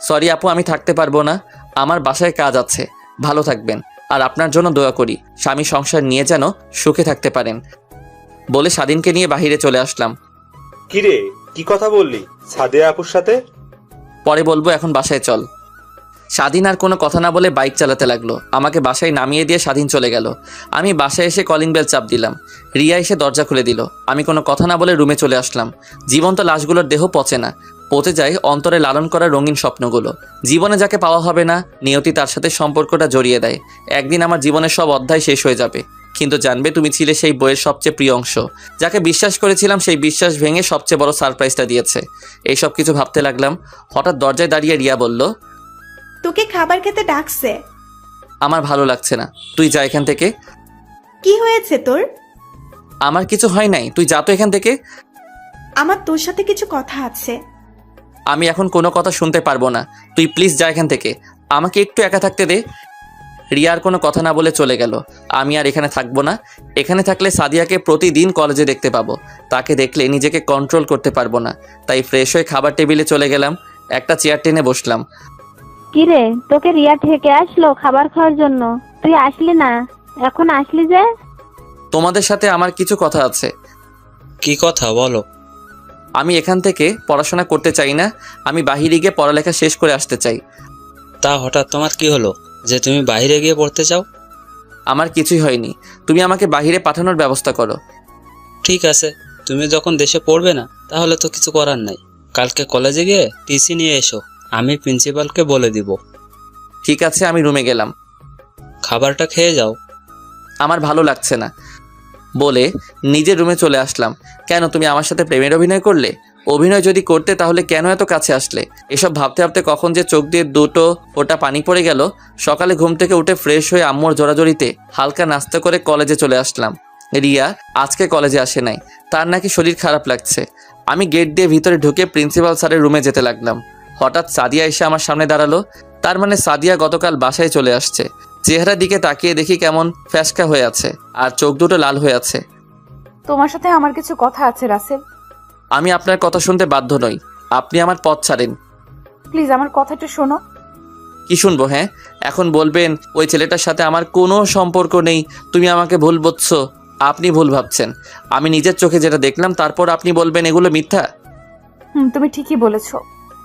সরি আপু, আমি থাকতে পারবো না। আমার বাসায় কাজ আছে। ভালো থাকবেন, আর আপনার জন্য দোয়া করি স্বামী সংসার নিয়ে যেন সুখে থাকতে পারেন। বলে স্বাধীনকে নিয়ে বাহিরে চলে আসলাম। কিরে, কি কথা বললি সাদিয়া আপুর সাথে? পরে বলবো, এখন বাসায় চল। স্বাধীন আর কোনো কথা না বলে বাইক চালাতে লাগলো। আমাকে বাসায় নামিয়ে দিয়ে স্বাধীন চলে গেল। আমি বাসায় এসে কলিং বেল চাপ দিলাম। রিয়া এসে দরজা খুলে দিল। আমি কোনো কথা না বলে রুমে চলে আসলাম। জীবন্ত লাশগুলোর দেহ পচে না, পচে যায় অন্তরে লালন করা রঙিন স্বপ্নগুলো। জীবনে যাকে পাওয়া হবে না, নিয়তি তার সাথে সম্পর্কটা জড়িয়ে দেয়। একদিন আমার জীবনের সব অধ্যায় শেষ হয়ে যাবে, কিন্তু জানবে তুমি ছিলে সেই বইয়ের সবচেয়ে প্রিয় অংশ। যাকে বিশ্বাস করেছিলাম সেই বিশ্বাস ভেঙে সবচেয়ে বড় সারপ্রাইজটা দিয়েছে। এইসব কিছু ভাবতে লাগলাম। হঠাৎ দরজায় দাঁড়িয়ে রিয়া বলল, তোকে খাবার খেতে ডাকছে। আমার ভালো লাগছে না, তুই যা এখান থেকে। কি হয়েছে তোর? আমার কিছু হয় নাই, তুই যা তো এখান থেকে। আমার তোর সাথে কিছু কথা আছে। আমি এখন কোনো কথা শুনতে পারবো না, তুই প্লিজ যা এখান থেকে। আমাকে একটু একা থাকতে দে। রিয়া আর কোনো কথা না বলে চলে গেল। আমি আর এখানে থাকবো না। এখানে থাকলে সাদিয়াকে প্রতিদিন কলেজে দেখতে পাবো। তাকে দেখলে নিজেকে কন্ট্রোল করতে পারবো না। তাই ফ্রেশ হয়ে খাবার টেবিলে চলে গেলাম। একটা চেয়ার টেনে বসলাম। কিরে, তোকে রিয়া থেকে আসলো খাবার খাওয়ার জন্য? তুই আসলি না, এখন আসলি যে? তোমাদের সাথে আমার কিছু কথা আছে। কি কথা বলো? আমি এখান থেকে পড়াশোনা করতে চাই না। আমি বাহিরে গিয়ে পড়ালেখা শেষ করে আসতে চাই। তা হঠাৎ তোমার কি হলো যে তুমি বাইরে গিয়ে পড়তে চাও? আমার কিছুই হয়নি, তুমি আমাকে বাহিরে পাঠানোর ব্যবস্থা করো। ঠিক আছে, তুমি যখন দেশে পড়বে না তাহলে তো কিছু করার নাই। কালকে কলেজে গিয়ে টিসি নিয়ে এসো, আমি প্রিন্সিপালকে বলে দিব। ঠিক আছে, আমি রুমে গেলাম। খাবারটা খেয়ে যাও। আমার ভালো লাগছে না বলে নিজের রুমে চলে আসলাম। কেন, তুমি আমার সাথে প্রেমের অভিনয় করলে? অভিনয় যদি করতে তাহলে কেন এত কাছে আসলে? এসব ভাবতে ভাবতে কখন যে চোখ দিয়ে 2 ফোঁটা পানি পড়ে গেল। সকালে ঘুম থেকে উঠে ফ্রেশ হয়ে আম্মুর জোড়াজড়িতে হালকা নাস্তা করে কলেজে চলে আসলাম। রিয়া আজকে কলেজে আসে নাই, তার নাকি শরীর খারাপ লাগছে। আমি গেট দিয়ে ভিতরে ঢুকে প্রিন্সিপাল স্যারের রুমে যেতে লাগলাম। হঠাৎ সাদিয়া এসে আমার সামনে দাঁড়ালো। তার মানে সাদিয়া গতকাল বাসায় চলে আসছে। চেহারার দিকে তাকিয়ে দেখি কেমন ফ্যাসকা হয়ে আছে আর চোখ দুটো লাল হয়ে আছে। তোমার সাথে আমার কিছু কথা আছে রাসেল। আমি আপনার কথা শুনতে বাধ্য নই, আপনি আমার পথ ছাড়েন। প্লিজ আমার কথাটা শোনো। কি শুনবো? হ্যাঁ, এখন বলবেন ওই ছেলেটার সাথে আমার কোনো সম্পর্ক নেই, তুমি আমাকে ভুল বুঝছো। আপনি ভুল ভাবছেন। আমি নিজের চোখে যেটা দেখলাম, তারপর আপনি বলবেন এগুলো মিথ্যা। তুমি ঠিকই বলেছো,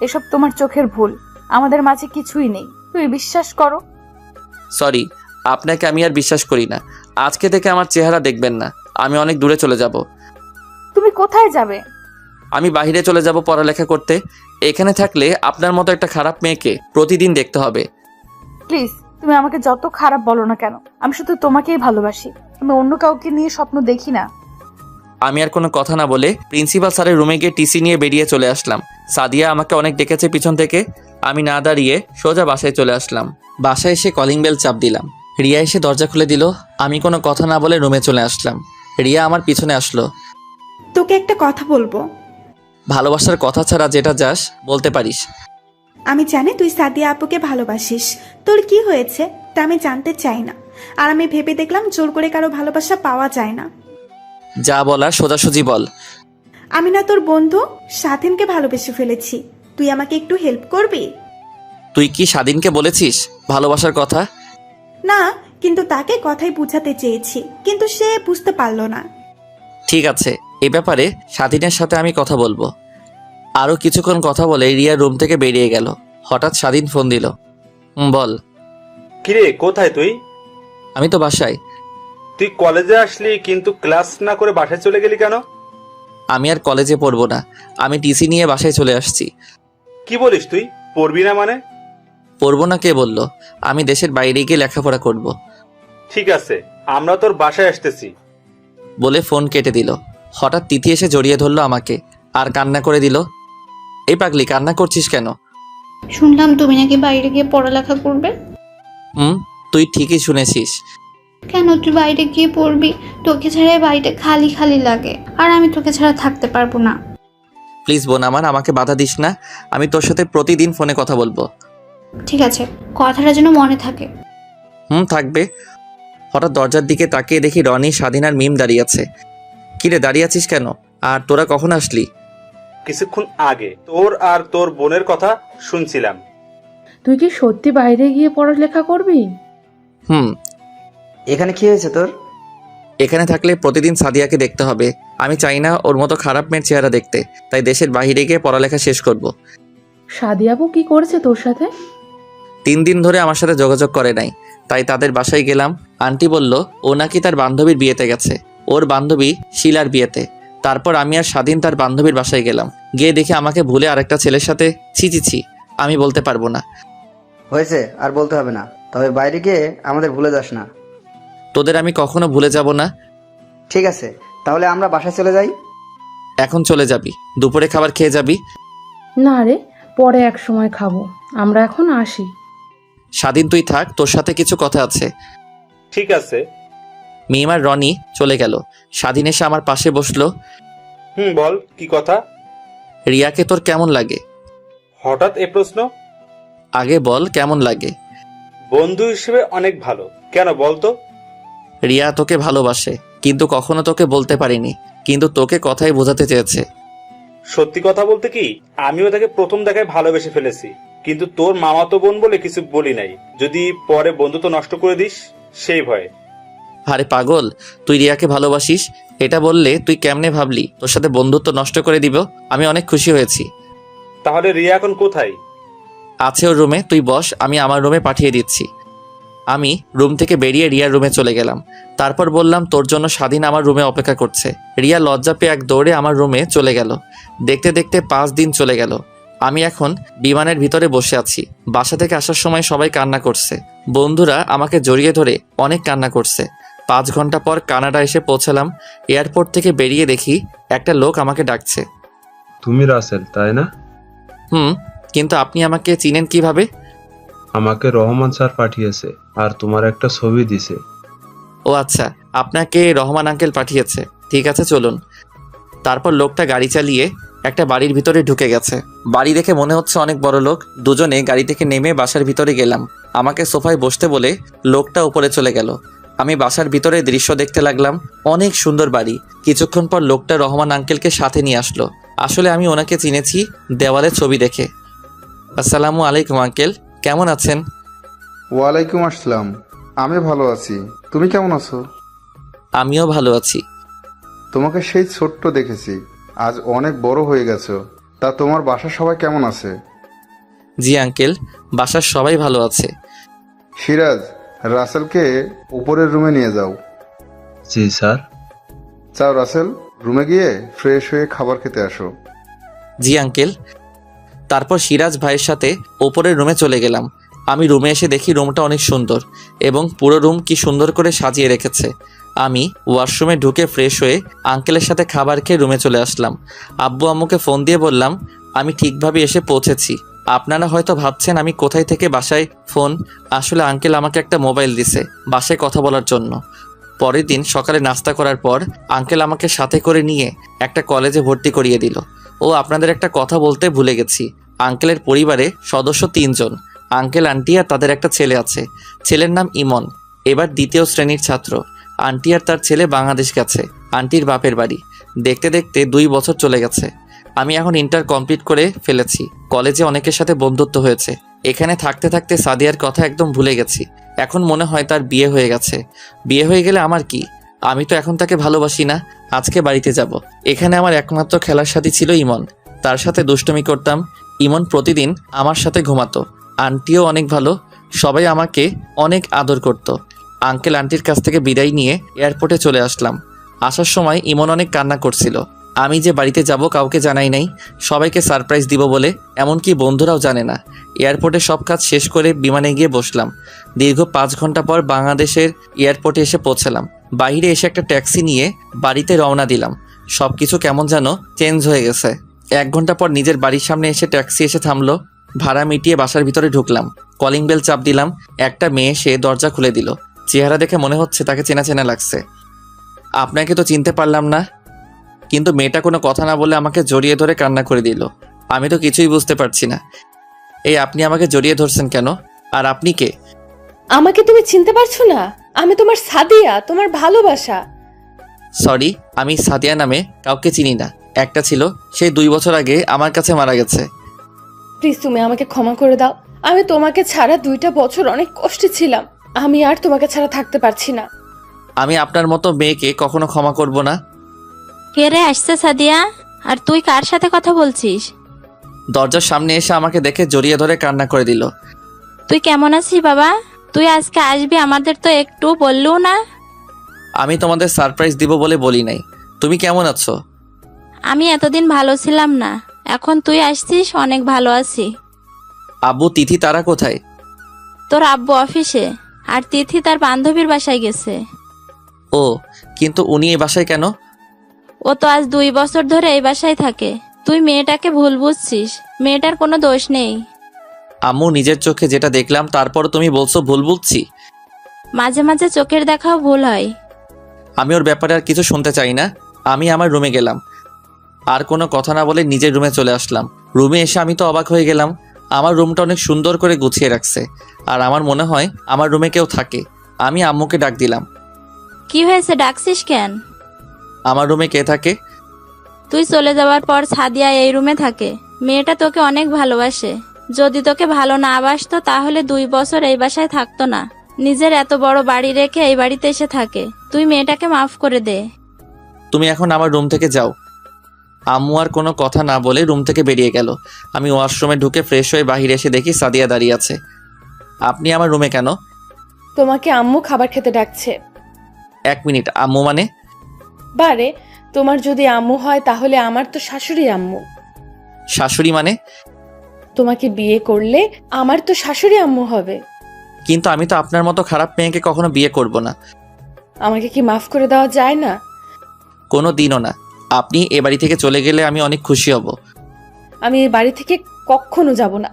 এসব তোমার চোখের ভুল। আমাদের মাঝে কিছুই নেই, তুমি বিশ্বাস করো। সরি, আপনাকে আমি আর বিশ্বাস করি না। আজকে থেকে আমার চেহারা দেখবেন না। আমি অনেক দূরে চলে যাব। তুমি কোথায় যাবে? আমি বাইরে চলে যাব পড়ালেখা করতে। এখানে থাকলে আপনার মতো একটা খারাপ মেয়েকে প্রতিদিন দেখতে হবে। প্লিজ, তুমি আমাকে যত খারাপ বলো না কেন, আমি শুধু তোমাকেই ভালোবাসি। আমি অন্য কাউকে নিয়ে স্বপ্ন দেখি না। আমি আর কোনো কথা না বলে প্রিন্সিপাল স্যারের রুমে গিয়ে টিসি নিয়ে বেরিয়ে চলে আসলাম। সাদিয়া আমাকে অনেক ডেকেছে পিছন থেকে। আমি না দাঁড়িয়ে সোজা বাসায় চলে আসলাম। বাসায় এসে কলিং বেল চাপ দিলাম। রিয়া এসে দরজা খুলে দিল। আমি কোনো কথা না বলে রুমে চলে আসলাম। রিয়া আমার পিছনে আসলো। তোকে একটা কথা বলবো। ভালোবাসার কথা ছাড়া যেটা চাস বলতে পারিস। আমি জানি তুই সাদিয়া আপুকে ভালোবাসিস। তোর কি হয়েছে তা আমি জানতে চাই না। আর আমি ভেবে দেখলাম জোর করে কারো ভালোবাসা পাওয়া যায় না। যা বলার সোজাসুজি বল। আমি না তোর বন্ধু স্বাধীনকে ভালোবেসে ফেলেছি। তুই আমাকে একটু হেল্প করবি? তুই কি স্বাধীনকে বলেছিস ভালোবাসার কথা? না, কিন্তু তাকে কথাই বুঝাতে চেয়েছি, কিন্তু সে বুঝতে পারলো না। ঠিক আছে, এ ব্যাপারে স্বাধীনের সাথে আমি কথা বলবো। আরও কিছুক্ষণ কথা বলে রিয়া রুম থেকে বেরিয়ে গেল। হঠাৎ স্বাধীন ফোন দিল। বল। কিরে, কোথায় তুই? আমি তো বাসায়। তুই কলেজে আসলি কিন্তু ক্লাস না করে বাসায় চলে গেলি কেন? আমি আর কলেজে পড়বো না, আমি টিসি নিয়ে বাসায় চলে আসছি। কি বলিস তুই? পড়বি না মানে? পড়বো না কে বললো? আমি দেশের বাইরে গিয়ে লেখাপড়া করব। ঠিক আছে, আমরা তোর বাসায় আসতেছি। বলে ফোন কেটে দিল। হঠাৎ তিথি এসে জড়িয়ে ধরলো আমাকে আর কান্না করে দিল। এই পাগলি, কান্না করছিস কেন? শুনলাম তুমি নাকি বাইরে গিয়ে পড়ালেখা করবে। তুই ঠিকই শুনেছিস। কেন তুই বাইরে গিয়ে পড়বি? তোকে ছাড়া এই বাড়িতে খালি খালি লাগে, আর আমি তোকে ছাড়া থাকতে পারবো না। প্লিজ বোন আমার, আমাকে বাধা দিস না। আমি তোর সাথে প্রতিদিন ফোনে কথা বলবো। ঠিক আছে, কথাটা যেন মনে থাকে। থাকবে। হঠাৎ দরজার দিকে তাকিয়ে দেখি রনি, স্বাধীন আর মিম দাঁড়িয়ে আছে। কিরে, দাঁড়িয়ে আছিস কেন? আর তোরা কখন আসলি? কিছুক্ষণ আগে তোর আর তোর বোনের কথা শুনছিলাম। তুই কি সত্যি বাইরে গিয়ে পড়ালেখা করবি? এখানে কি হয়েছে তোর? এখানে থাকলে প্রতিদিন সাদিয়াকে দেখতে হবে। আমি চাই না ওর মতো খারাপ মেয়ের চেহারা দেখতে, তাই দেশের বাইরে গিয়ে পড়ালেখা শেষ করব। সাদিয়াবু কি করেছে তোর সাথে? 3 দিন ধরে আমার সাথে যোগাযোগ করে নাই, তাই তাদের বাসায় গেলাম। আন্টি বলল ও নাকি তার বান্ধবীর বিয়েতে গেছে, ওর বান্ধবী শিলার বিয়েতে। তারপর আমি আর স্বাধীন তার বান্ধবীর বাসায় গেলাম। গিয়ে দেখি আমাকে ভুলে আরেকটা ছেলের সাথে। ছি, আমি বলতে পারবো না। হয়েছে, আর বলতে হবে না। তবে বাইরে গিয়ে আমাদের ভুলে যাস না। তোদের আমি কখনো ভুলে যাব না। ঠিক আছে, তাহলে আমরা বাসায় চলে যাই। এখন চলে যাবি? দুপুরে খাবার খেয়ে যাবি? না রে, পরে এক সময় খাবো। আমরা এখন আসি। স্বাধীন তুই থাক, তোর সাথে কিছু কথা আছে। ঠিক আছে। মিম আর রনি চলে গেল। স্বাধীন এসে আমার পাশে বসলো। বল, কি কথা? রিয়াকে তোর কেমন লাগে? হঠাৎ এ প্রশ্ন? আগে বল কেমন লাগে। বন্ধু হিসেবে অনেক ভালো। কেন বলতো? রিয়া তোকে ভালোবাসে, কিন্তু কখনো তোকে বলতে পারিনি, কিন্তু তোকে কথাই বোঝাতে চেয়েছে। সত্যি কথা বলতে কি, আমিও তাকে প্রথম দেখায় ভালোবেসে ফেলেছি, কিন্তু তোর মামাতো বোন বলে কিছু বলি নাই, যদি পরে বন্ধুত্ব নষ্ট করে দিস সেই ভয়ে। আরে পাগল, তুই রিয়াকে ভালোবাসিস, এটা বললে তুই কেমনে ভাবলি তোর সাথে বন্ধুত্ব নষ্ট করে দিব? আমি অনেক খুশি হয়েছি। তাহলে রিয়া এখন কোথায়? আছে ওর রুমে, তুই বস, আমি আমার রুমে পাঠিয়ে দিচ্ছি। আমি রুম থেকে বেরিয়ে রিয়ার রুমে চলে গেলাম। তারপর বললাম তোর জন্য স্বাধীন আমার রুমে অপেক্ষা করছে। রিয়া লজ্জা পেয়ে এক দৌড়ে আমার রুমে চলে গেল। দেখতে দেখতে 5 দিন চলে গেল। আমি এখন বিমানের ভিতরে বসে আছি। বাসা থেকে আসার সময় সবাই কান্না করছে, বন্ধুরা আমাকে জড়িয়ে ধরে অনেক কান্না করছে। 5 ঘন্টা পর কানাডা এসে পৌঁছালাম। এয়ারপোর্ট থেকে বেরিয়ে দেখি একটা লোক আমাকে ডাকছে। তুমি রাসেল, তাই না? কিন্তু আপনি আমাকে চিনেন কিভাবে? আমাকে রহমান স্যার পাঠিয়েছে, আর তোমার একটা ছবি দিছে। ও আচ্ছা, আপনাকে রহমান আঙ্কেল পাঠিয়েছে। ঠিক আছে চলুন। তারপর লোকটা গাড়ি চালিয়ে একটা বাড়ির ভিতরে ঢুকে গেছে। বাড়ি দেখে মনে হচ্ছে অনেক বড় লোক। দুজনে গাড়ি থেকে নেমে বাসার ভিতরে গেলাম। আমাকে সোফায় বসতে বলে লোকটা উপরে চলে গেল। আমি বাসার ভিতরে দৃশ্য দেখতে লাগলাম। অনেক সুন্দর বাড়ি। কিছুক্ষণ পর লোকটা রহমান আঙ্কেলকে সাথে নিয়ে আসলো। আসলে আমি ওনাকে চিনেছি দেওয়ালে ছবি দেখে। আসসালামু আলাইকুম আঙ্কেল, কেমন আছেন? ওয়ালাইকুম আসসালাম। আমি ভালো আছি, তুমি কেমন আছো? আমিও ভালো আছি। তোমাকে সেই ছোট্ট দেখেছি, আজ অনেক বড় হয়ে গেছো। তা তোমার বাসার সবাই কেমন আছে? জি আঙ্কেল, বাসার সবাই ভালো আছে। সিরাজ, রাসেলকে উপরের রুমে নিয়ে যাও। জি স্যার। যাও রাসেল, রুমে গিয়ে ফ্রেশ হয়ে খাবার খেতে আসো। জি আঙ্কেল। তারপর সিরাজ ভাইয়ের সাথে ওপরের রুমে চলে গেলাম। আমি রুমে এসে দেখি রুমটা অনেক সুন্দর এবং পুরো রুম কি সুন্দর করে সাজিয়ে রেখেছে। আমি ওয়াশরুমে ঢুকে ফ্রেশ হয়ে আঙ্কেলের সাথে খাবার খেয়ে রুমে চলে আসলাম। আব্বু আম্মুকে ফোন দিয়ে বললাম আমি ঠিকভাবে এসে পৌঁছেছি। আপনারা হয়তো ভাবছেন আমি কোথায় থেকে বাসায় ফোন। আসলে আঙ্কেল আমাকে একটা মোবাইল দিছে বাসায় কথা বলার জন্য। পরের দিন সকালে নাস্তা করার পর আঙ্কেল আমাকে সাথে করে নিয়ে একটা কলেজে ভর্তি করিয়ে দিল। ও আপনাদের একটা কথা বলতে ভুলে গেছি, আঙ্কেলের পরিবারে সদস্য 3 জন। আঙ্কেল, আন্টি আর তাদের একটা ছেলে আছে। ছেলের নাম ইমন, এবার 2য় শ্রেণীর ছাত্র। আন্টি আর তার ছেলে বাংলাদেশ গেছে আন্টির বাপের বাড়ি। দেখতে দেখতে 2 বছর চলে গেছে। আমি এখন ইন্টার কমপ্লিট করে ফেলেছি। কলেজে অনেকের সাথে বন্ধুত্ব হয়েছে। এখানে থাকতে থাকতে সাদিয়ার কথা একদম ভুলে গেছি। এখন মনে হয় তার বিয়ে হয়ে গেছে। বিয়ে হয়ে গেলে আমার কি? আমি তো এখন তাকে ভালোবাসি না। আজকে বাড়িতে যাব। এখানে আমার একমাত্র খেলার সাথী ছিল ইমন। তার সাথে দুষ্টুমি করতাম। ইমন প্রতিদিন আমার সাথে ঘুমাতো। আন্টিও অনেক ভালো, সবাই আমাকে অনেক আদর করত। আঙ্কেল আন্টির কাছ থেকে বিদায় নিয়ে এয়ারপোর্টে চলে আসলাম। আসার সময় ইমন অনেক কান্না করছিল। আমি যে বাড়িতে যাব কাউকে জানাই নাই, সবাইকে সারপ্রাইজ দিব বলে, এমনকি বন্ধুরাও জানে না। এয়ারপোর্টে সব কাজ শেষ করে বিমানে গিয়ে বসলাম। দীর্ঘ 5 ঘন্টা পর বাংলাদেশের এয়ারপোর্টে এসে পৌঁছালাম। বাইরে এসে একটা ট্যাক্সি নিয়ে বাড়িতে রওনা দিলাম। সব কিছু কেমন যেন চেঞ্জ হয়ে গেছে। 1 ঘন্টা পর নিজের বাড়ির সামনে এসে ট্যাক্সি এসে থামলো। ভাড়া মিটিয়ে বাসার ভিতরে ঢুকলাম। কলিং বেল চাপ দিলাম। একটা মেয়ে সে দরজা খুলে দিল। চেহারা দেখে মনে হচ্ছে তাকে চেনা চেনা লাগছে। আপনাকে তো চিনতে পারলাম না। কিন্তু মেয়েটা কোনো কথা না বলে আমাকে জড়িয়ে ধরে কান্না করে দিল। আমি তো কিছুই বুঝতে পারছি না। এই আপনি আমাকে জড়িয়ে ধরছেন কেন? আর আপনি কে? আমাকে তুমি চিনতে পারছো না? আমি তোমার সাদিয়া, তোমার ভালোবাসা। সরি, আমি সাদিয়া নামে কাউকে চিনি না। একটা ছিল, সেই 2 বছর আগে আমার কাছে মারা গেছে। প্লিজ তুমি আমাকে ক্ষমা করে দাও। আমি তোমাকে ছাড়া 2টা বছর অনেক কষ্টে ছিলাম। আমি আর তোমাকে ছাড়া থাকতে পারছি না। আমি আপনার মতো মেয়েকে কখনো ক্ষমা করব না। কে রে আসছে সাদিয়া? আর তুই কার সাথে কথা বলছিস? দরজার সামনে এসে আমাকে দেখে জড়িয়ে ধরে কান্না করে দিল। তুই কেমন আছিস বাবা? তুই আজকে আসবি, আমাদের তো একটু বললেও না। আমি তোমাদের সারপ্রাইজ দিব বলে বলি নাই। তুমি কেমন আছো? আমি এতদিন ভালো ছিলাম না, এখন তুই আসছিস, অনেক ভালো আছি। আব্বু, তিথি তারা কোথায়? তোর আব্বু অফিসে, আর তিথি তার বান্ধবীর বাসায় গেছে। ও, কিন্তু উনি এই বাসায় কেন? ও তো আজ 2 বছর ধরে এই বাসায় থাকে। তুই মেয়েটাকে ভুল বুঝছিস, মেয়েটার কোনো দোষ নেই। আম্মু, নিজের চোখে যেটা দেখলাম তারপর তুমি বলছো ভুল বুঝছি। মাঝে মাঝে চোখের দেখাও ভুল হয়। আমি ওর ব্যাপারে আর কিছু শুনতে চাই না। আমি আমার রুমে গেলাম। আর কোনো কথা না বলে নিজের রুমে চলে আসলাম। রুমে এসে আমি তো অবাক হয়ে গেলাম। আমার রুমটা অনেক সুন্দর করে গুছিয়ে রাখছে। আর আমার মনে হয় আমার রুমে কেউ থাকে। আমি আম্মুকে ডাক দিলাম। কি হয়েছে, ডাকছিস কেন? আমার রুমে কে থাকে? তুই চলে যাওয়ার পর সাদিয়া এই রুমে থাকে। মেয়েটা তোকে অনেক ভালোবাসে। যদি তোকে ভালো না বাসতো তাহলে 2 বছর এই বাসায় থাকতো না। নিজের এত বড় বাড়ি রেখে এই বাড়িতে এসে থাকে। তুই মেয়েটাকে মাফ করে দে। তুমি এখন আমার রুম থেকে যাও। আম্মু আর কোনো কথা না বলে রুম থেকে বেরিয়ে গেল। আমি ওয়াশরুমে ঢুকে ফ্রেশ হয়ে বাহিরে এসে দেখি সাদিয়া দাঁড়িয়ে আছে। আপনি আমার রুমে কেন? তোমাকে আম্মু খাবার খেতে ডাকছে। 1 মিনিট, আম্মু মানে? বারে, তোমার যদি আম্মু হয় তাহলে আমার তো শাশুড়ি আম্মু। শাশুড়ি মানে? তোমাকে বিয়ে করলে আমার তো শাশুড়ি আম্মু হবে। কিন্তু আমি তো আপনার মতো খারাপ মেয়েকে কখনো বিয়ে করব না। আমাকে কি মাফ করে দেওয়া যায় না? কোনো দিনও না। আপনি এ বাড়ি থেকে চলে গেলে আমি অনেক খুশি হব। আমি এই বাড়ি থেকে কখনো যাব না।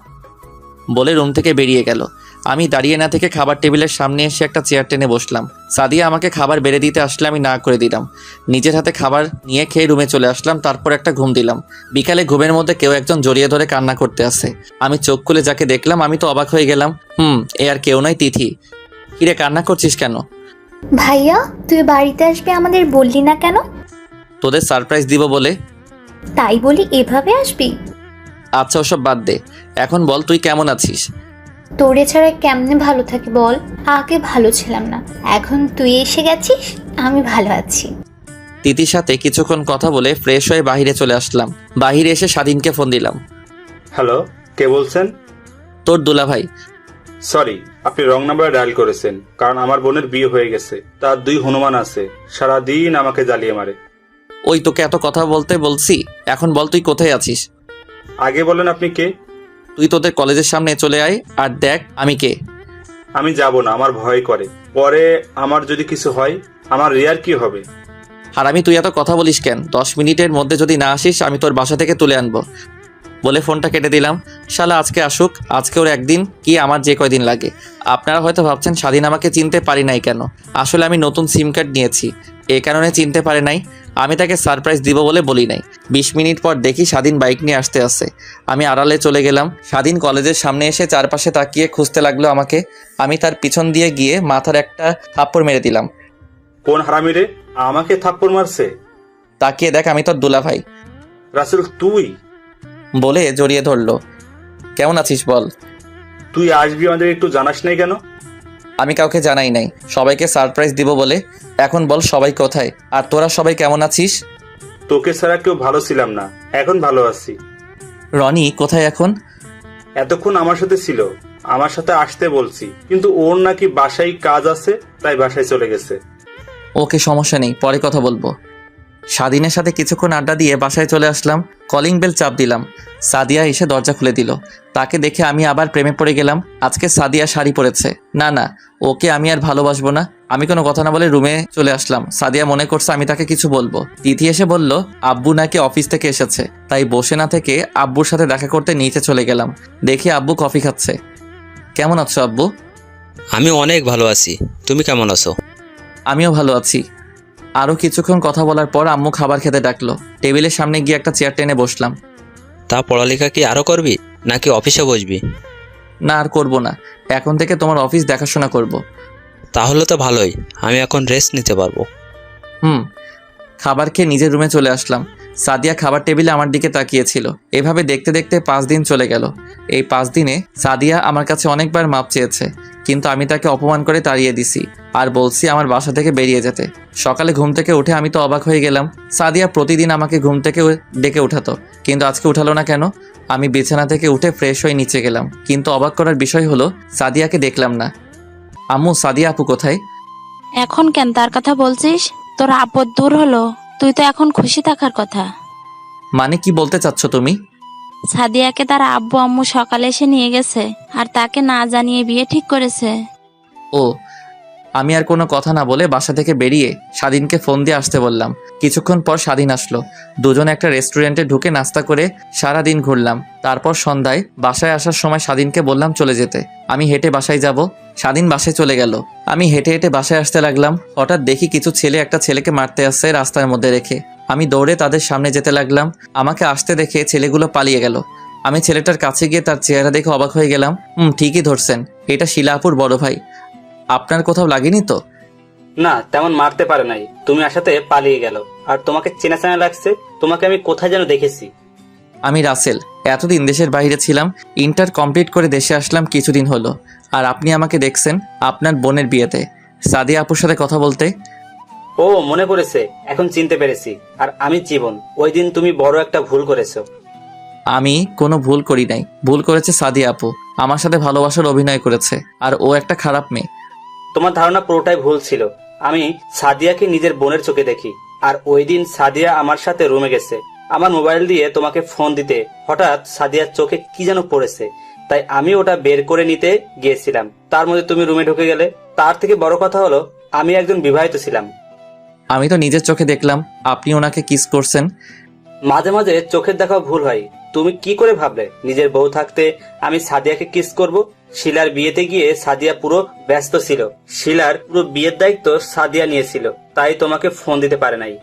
বলে রুম থেকে বেরিয়ে গেল। আমি দাঁড়িয়ে না থেকে খাবার টেবিলের সামনে এসে একটা চেয়ার টেনে বসলাম। সাদিয়া আমাকে খাবার বেড়ে দিতে আসলে আমি না করে দিলাম। নিজের হাতে খাবার নিয়ে খেয়ে রুমে চলে আসলাম, তারপর একটা ঘুম দিলাম। বিকালে ঘুমের মধ্যে কেউ একজন জড়িয়ে ধরে কান্না করতে আসে। আমি চোখ খুলে যাকে দেখলাম আমি তো অবাক হয়ে গেলাম। এ আর কেউ নয়, তিথি। কিরে কান্না করছিস কেন? ভাইয়া, তুই বাড়িতে আসবে আমাদের বললি না কেন? তোদের সারপ্রাইজ দিব বলে। তাই বলি এভাবে আসবি? আচ্ছা ওসব বাদ দে, এখন বল তুই কেমন আছিস? তোরে ছাড়া কেমনে ভালো থাকি বল? আগে ভালো ছিলাম না, এখন তুই এসে গেছিস, আমি ভালো আছি। তিথির সাথে কিছুক্ষণ কথা বলে ফ্রেশ হয়ে বাইরে চলে আসলাম। বাইরে এসে স্বাধীনকে ফোন দিলাম। হ্যালো, কে বলছেন? তোর দুলাভাই। সরি, আপনি রং নাম্বারে ডায়াল করেছেন। কারণ আমার বোনের বিয়ে হয়ে গেছে, তার 2 হনুমান আছে, সারাদিন আমাকে জ্বালিয়ে মারে। ওই তোকে এত কথা বলতে বলছি, এখন বল তুই কোথায় আছিস? আগে বলেন আপনি কে? তুই তোদের কলেজের সামনে চলে আয় আর দেখ আমি কে। আমি যাব না, আমার ভয় করে। পরে আমার যদি কিছু হয়, আমার রিয়ার কি হবে? আর আমি তুই এত কথা বলিস কেন? 10 মিনিটের মধ্যে যদি না আসিস আমি তোর বাসা থেকে তুলে আনবো। বলে ফোনটা কেটে দিলাম। শালা আজকে আসুক, আজকে ওর একদিন কি আমার যে কয়দিন লাগে। আপনারা হয়তো ভাবছেন স্বাধীন আমাকে চিনতে পারি নাই কেন। আসলে আমি নতুন সিম কার্ড নিয়েছি, এই কারণে চিনতে পারে নাই। আমি তাকে সারপ্রাইজ দিব বলে বলি নাই। 20 মিনিট পর দেখি স্বাধীন বাইক নিয়ে আসতে আসে। আমি আড়ালে চলে গেলাম। স্বাধীন কলেজের সামনে এসে চারপাশে তাকিয়ে খুঁজতে লাগলো আমাকে। আমি তার পিছন দিয়ে গিয়ে মাথার একটা থাপ্পড় মেরে দিলাম। কোন হারামি রে আমাকে থাপ্পড় মারছে? তাকিয়ে দেখ আমি তোর দুলাভাই। রাসেল তুই? বলে জড়িয়ে ধরলো। কেমন আছিস বল? তুই আসবি আমাদের একটু জানাস নাই কেন? আমি কাউকে জানাই নাই, সবাইকে সারপ্রাইজ দিব বলে। এখন বল সবাই কোথায় আর তোরা সবাই কেমন আছিস? তোকে ছাড়া কেউ ভালো ছিলাম না, এখন ভালো আছি। রনি কোথায় এখন? এতক্ষণ আমার সাথে ছিল, আমার সাথে আসতে বলছি, কিন্তু ওর নাকি বাসায় কাজ আছে, তাই বাসায় চলে গেছে। ওকে সমস্যা নেই, পরে কথা বলবো। স্বাধীনের সাথে কিছুক্ষণ আড্ডা দিয়ে বাসায় চলে আসলাম। কলিং বেল চাপ দিলাম। সাদিয়া এসে দরজা খুলে দিল। তাকে দেখে আমি আবার প্রেমে পড়ে গেলাম। আজকে সাদিয়া শাড়ি পরেছে। না না, ওকে আমি আর ভালোবাসবো না। আমি কোনো কথা না বলে রুমে চলে আসলাম। সাদিয়া মনে করছে আমি তাকে কিছু বলবো। তিথি এসে বলল আব্বু নাকি অফিস থেকে এসেছে, তাই বসে না থেকে আব্বুর সাথে দেখা করতে নিচে চলে গেলাম। দেখি আব্বু কফি খাচ্ছে। কেমন আছো আব্বু? আমি অনেক ভালো আছি, তুমি কেমন আছো? আমিও ভালো আছি। আরও কিছুক্ষণ কথা বলার পর আম্মু খাবার খেতে ডাকলো। টেবিলের সামনে গিয়ে একটা চেয়ার টেনে বসলাম। তা পড়ালেখা কি আরো করবি নাকি অফিসে বসবি? না আর করবো না, এখন থেকে তোমার অফিস দেখাশোনা করব। তাহলে তো ভালোই, আমি এখন রেস্ট নিতে পারবো। খাবার খেয়ে নিজের রুমে চলে আসলাম। সাদিয়া খাবার টেবিলে আমার দিকে তাকিয়েছিল। এভাবে দেখতে দেখতে 5 দিন চলে গেল। এই 5 দিনে সাদিয়া আমার কাছে অনেকবার মাপ চেয়েছে, কিন্তু আমি তাকে অপমান করে তাড়িয়ে দিছি আর বলছি আমার বাসা থেকে বেরিয়ে যেতে। সকালে ঘুম থেকে উঠে আমি তো অবাক হয়ে গেলাম। সাদিয়া প্রতিদিন আমাকে ঘুম থেকে ডেকে উঠাতো, কিন্তু আজকে উঠালো না কেন? আমি বিছানা থেকে উঠে ফ্রেশ হয়ে নিচে গেলাম, কিন্তু অবাক করার বিষয় হলো সাদিয়াকে দেখলাম না। আম্মু, সাদিয়া আপু কোথায়? এখন কেন তার কথা বলছিস? তোর আপদ দূর হলো, তুই তো এখন খুশি থাকার কথা। মানে কি বলতে চাচ্ছ তুমি? সাদিয়াকে তার আব্বু আম্মু সকালে এসে নিয়ে গেছে আর তাকে না জানিয়ে বিয়ে ঠিক করেছে। ও, আমি আর কোনো কথা না বলে বাসা থেকে বেরিয়ে স্বাধীনকে ফোন দিয়ে আসতে বললাম। কিছুক্ষণ পর স্বাধীন আসলো। দুজনে একটা রেস্টুরেন্টে ঢুকে নাস্তা করে সারা দিন ঘুরলাম। তারপর সন্ধ্যায় বাসায় আসার সময় স্বাধীনকে বললাম চলে যেতে। আমি হেঁটে বাসায় যাব। স্বাধীন বাসায় চলে গেল। আমি হেঁটে হেঁটে বাসায় আসতে লাগলাম। হঠাৎ দেখি কিছু ছেলে একটা ছেলেকে মারতে আসছে রাস্তার মধ্যে রেখে। আমি দৌড়ে তাদের সামনে যেতে লাগলাম। আমাকে আসতে দেখে ছেলেগুলো পালিয়ে গেল। আমি ছেলেটার কাছে গিয়ে তার চেহারা দেখে অবাক হয়ে গেলাম। ঠিকই ধরছেন, এটা শিলা আপুর বড় ভাই। আপনার কোথাও লাগেনি তো? না, তেমন মারতে পারে নাই, তুমি আসাতে পালিয়ে গেল। আর তোমাকে চেনা চেনা লাগছে, তোমাকে আমি কোথায় যেন দেখেছি। আমি রাসেল, এতদিন দেশের বাইরে ছিলাম। ইন্টার কমপ্লিট করে দেশে আসলাম কিছুদিন হলো। আর আপনি আমাকে দেখছেন আপনার বোনের বিয়েতে সাদিয়া আপুর সাথে কথা বলতে। ও মনে পড়েছে, এখন চিনতে পেরেছি। আর আমি জীবন, ওই দিন তুমি বড় একটা ভুল করেছো। আমি কোনো ভুল করি নাই, ভুল করেছে সাদিয়া আপু। আমার সাথে ভালোবাসার অভিনয় করেছে, আর ও একটা খারাপ মেয়ে। তোমার ধারণা পুরোটাই ভুল ছিল। আমি সাদিয়াকে নিজের বোনের চোখে দেখি। আর ওই দিন সাদিয়া আমার সাথে রুমে গেছে আমার মোবাইল দিয়ে তোমাকে ফোন দিতে। হঠাৎ সাদিয়ার চোখে কি যেন পড়েছে, তাই আমি ওটা বের করে নিতে গিয়েছিলাম। তার মধ্যে তুমি রুমে ঢুকে গেলে। তার থেকে বড় কথা হলো, আমি একজন বিবাহিত ছিলাম। আমি তো নিজের চোখে দেখলাম আপনি ওনাকে কিস করছেন। মাঝে মাঝে চোখের দেখাও ভুল হয়, তুমি কি করে ভাবলে নিজের বউ থাকতে আমি সাদিয়াকে কিস করব? শিলার বিয়েতে গিয়ে সাদিয়া পুরো ব্যস্ত ছিল। শিলার পুরো বিয়ের দায়িত্ব সাদিয়া নিয়েছিল, তাই তোমাকে ফোন দিতে পারে নাই।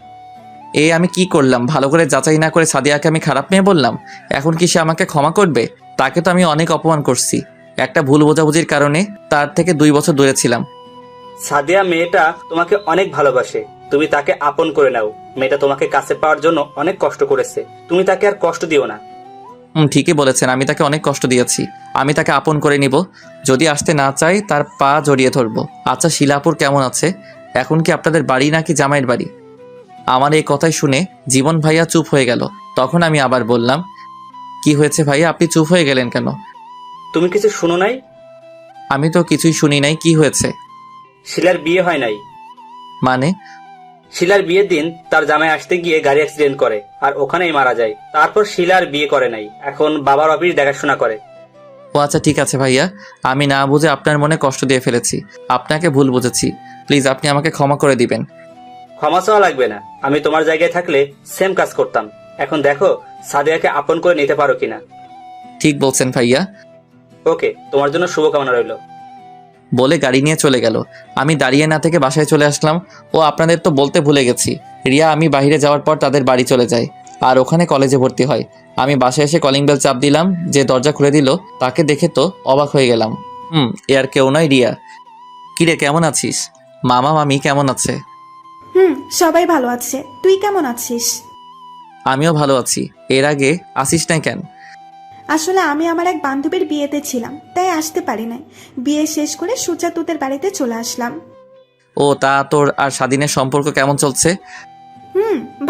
এই আমি কি করলাম? ভালো করে যাচাই না করে সাদিয়াকে আমি খারাপ মেয়ে বললাম। এখন কি সে আমাকে ক্ষমা করবে? তাকে তো আমি অনেক অপমান করছি। একটা ভুল বোঝাবুঝির কারণে তার থেকে 2 বছর দূরে ছিলাম। সাদিয়া মেয়েটা তোমাকে অনেক ভালোবাসে, তুমি তাকে আপন করে নাও। মেয়েটা তোমাকে কাছে পাওয়ার জন্য অনেক কষ্ট করেছে, তুমি তাকে আর কষ্ট দিও না। ঠিকই বলেছেন, আমি তাকে অনেক কষ্ট দিয়েছি। আমি তাকে আপন করে নিব। যদি আসতে না চাই তার পা জড়িয়ে ধরবো। আচ্ছা, শিলাপুর কেমন আছে? এখন কি আপনাদের বাড়ি নাকি জামাইয়ের বাড়ি? আমার এই কথাই শুনে জীবন ভাইয়া চুপ হয়ে গেল। তখন আমি আবার বললাম, কি হয়েছে ভাইয়া, আপনি চুপ হয়ে গেলেন কেন? তুমি কিছু শুনো নাই? আমি তো কিছুই শুনি নাই। কি হয়েছে? শিলার বিয়ে হয় নাই। মানে? শিলার বিয়ের দিন তার জামাই আসতে গিয়ে গাড়ি অ্যাক্সিডেন্ট করে আর ওখানেই মারা যায়। তারপর শিলার বিয়ে করে নাই, এখন বাবার অফিস দেখাশোনা করে। ও আচ্ছা, ঠিক আছে ভাইয়া, আমি না বুঝে আপনার মনে কষ্ট দিয়ে ফেলেছি। আপনাকে ভুল বুঝেছি, প্লিজ আপনি আমাকে ক্ষমা করে দিবেন। ক্ষমা চাওয়া লাগবে না, আমি তোমার জায়গায় থাকলে সেম কাজ করতাম। এখন দেখো সাদিয়াকে আপন করে নিতে পারো কিনা। ঠিক বলছেন ভাইয়া। ওকে, তোমার জন্য শুভকামনা রইল। বলে গাড়ি নিয়ে চলে গেল। আমি দাঁড়িয়ে না থেকে বাসায় চলে আসলাম। ও আপনাদের তো বলতে ভুলে গেছি, রিয়া আমি বাইরে যাওয়ার পর তাদের বাড়ি চলে যায় আর ওখানে কলেজে ভর্তি হয়। আমি বাসায় এসে কলিং বেল চাপ দিলাম। যে দরজা খুলে দিল তাকে দেখে তো অবাক হয়ে গেলাম। এ আর কেউ নয়, রিয়া। কিরে, কেমন আছিস? মামা মামি কেমন আছে? সবাই ভালো আছে। তুই কেমন আছিস? আমিও ভালো আছি। এর আগে আসিস নাই কেন? আসলে আমি আমার এক বান্ধবীর বিয়েতে ছিলাম, তাই আসতে পারি নাই। বিয়ে শেষ করে সুচা তুতের বাড়িতে চলে আসলাম। ও তা তোর আর স্বাধীনের সম্পর্ক কেমন চলছে?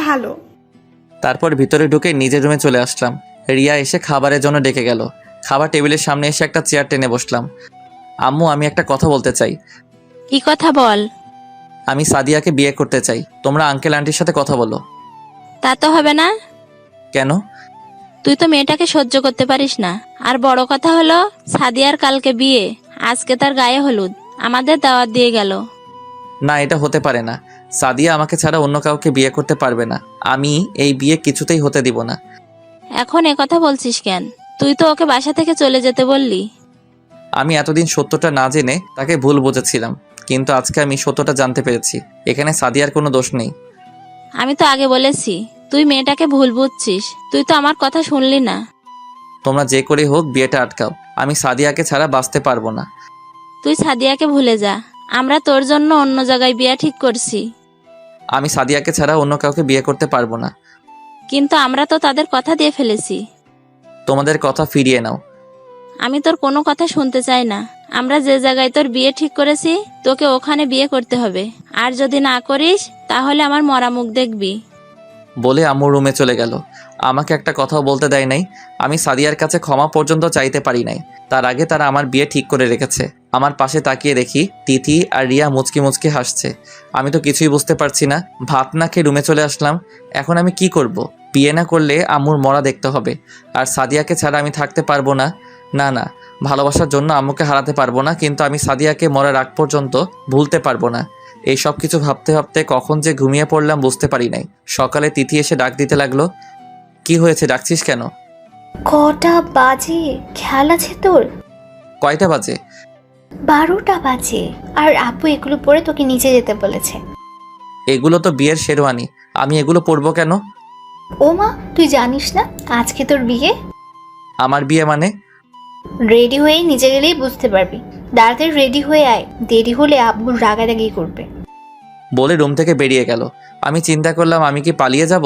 ভালো। তারপর ভিতরে ঢুকে নিজের রুমে চলে আসলাম। রিয়া এসে খাবারের জন্য ডেকে গেল। খাবার টেবিলের সামনে এসে একটা চেয়ার টেনে বসলাম। আম্মু, আমি একটা কথা বলতে চাই। কি কথা বল? আমি সাদিয়াকে বিয়ে করতে চাই। তোমরা আঙ্কেল আন্টির সাথে কথা বলো। তা তো হবে না। কেন? তুই তো মেয়েটাকে সহ্য করতে পারিস না। আর বড় কথা হলো সাদিয়ার কালকে বিয়ে, আজকে তার গায়ে হলুদ, আমাদের দাওয়াত দিয়ে গেল। না, এটা হতে পারে না। সাদিয়া আমাকে ছাড়া অন্য কাউকে বিয়ে করতে পারবে না। আমি এই বিয়ে কিছুতেই হতে দিব না। এখন কথা বলছিস কেন? তুই তো ওকে বাসা থেকে চলে যেতে বললি। আমি এতদিন সত্যটা না জেনে তাকে ভুল বুঝেছিলাম, কিন্তু আজকে আমি সত্যটা জানতে পেরেছি। এখানে সাদিয়ার কোনো দোষ নেই। আমি তো আগে বলেছি তুই মেয়েটাকে ভুল বুঝছিস। তুই তো আমার কথা শুনলি না। তোমরা যে করে হোক বিয়েটা আটকাও। আমি সাদিয়াকে ছাড়া বাঁচতে পারবো না। তুই সাদিয়াকে ভুলে যা, আমরা তোর জন্য অন্য জায়গায় বিয়ে ঠিক করছি। আমি সাদিয়াকে ছাড়া অন্য কাউকে বিয়ে করতে পারবো না। কিন্তু আমরা তো তাদের কথা দিয়ে ফেলেছি। তোমাদের কথা ফিরিয়ে নাও। আমি তোর কোনো কথা শুনতে চাই না। আমরা যে জায়গায় তোর বিয়ে ঠিক করেছি তোকে ওখানে বিয়ে করতে হবে। আর যদি না করিস তাহলে আমার মরা মুখ দেখবি। বলে আম্মু রুমে চলে গেল। আমাকে একটা কথাও বলতে দেয় নাই। আমি সাদিয়ার কাছে ক্ষমা পর্যন্ত চাইতে পারি নাই। তার আগে তারা আমার বিয়ে ঠিক করে রেখেছে। আমার পাশে তাকিয়ে দেখি তিথি আর রিয়া মুচকি মুচকি হাসছে। আমি তো কিছুই বুঝতে পারছি না। ভাত না খেয়ে রুমে চলে আসলাম। এখন আমি কি করব? বিয়ে না করলে আম্মুর মরা দেখতে হবে। আর সাদিয়াকে ছাড়া আমি থাকতে পারবো না। না না, ভালোবাসার জন্য আম্মুকে হারাতে পারবো না, কিন্তু আমি সাদিয়াকে মরার আগ পর্যন্ত ভুলতে পারবো না। এই সব কিছু ভাবতে ভাবতে কখন যে ঘুমিয়ে পড়লাম বুঝতে পারি নাই। সকালে তিথি এসে ডাক দিতে লাগলো। কি হয়েছে, ডাকছিস কেন? কটা বাজে খেয়াল আছে তোর? কয়টা বাজে? 12টা বাজে। আর আপু এগুলো পরে তোকে নিচে যেতে বলেছে। এগুলো তো বিয়ের শেরওয়ানি, আমি এগুলো পরবো কেন? ও মা, তুই জানিস না আজকে তোর বিয়ে? আমার বিয়ে মানে? রেডি হয়ে নিচে গেলেই বুঝতে পারবি। তাড়াতাড়ি রেডি হয়ে আয়, দেরি হলে আব্বু রাগারাগি করবে। বলে রুম থেকে বেরিয়ে গেল। আমি চিন্তা করলাম আমি কি পালিয়ে যাব?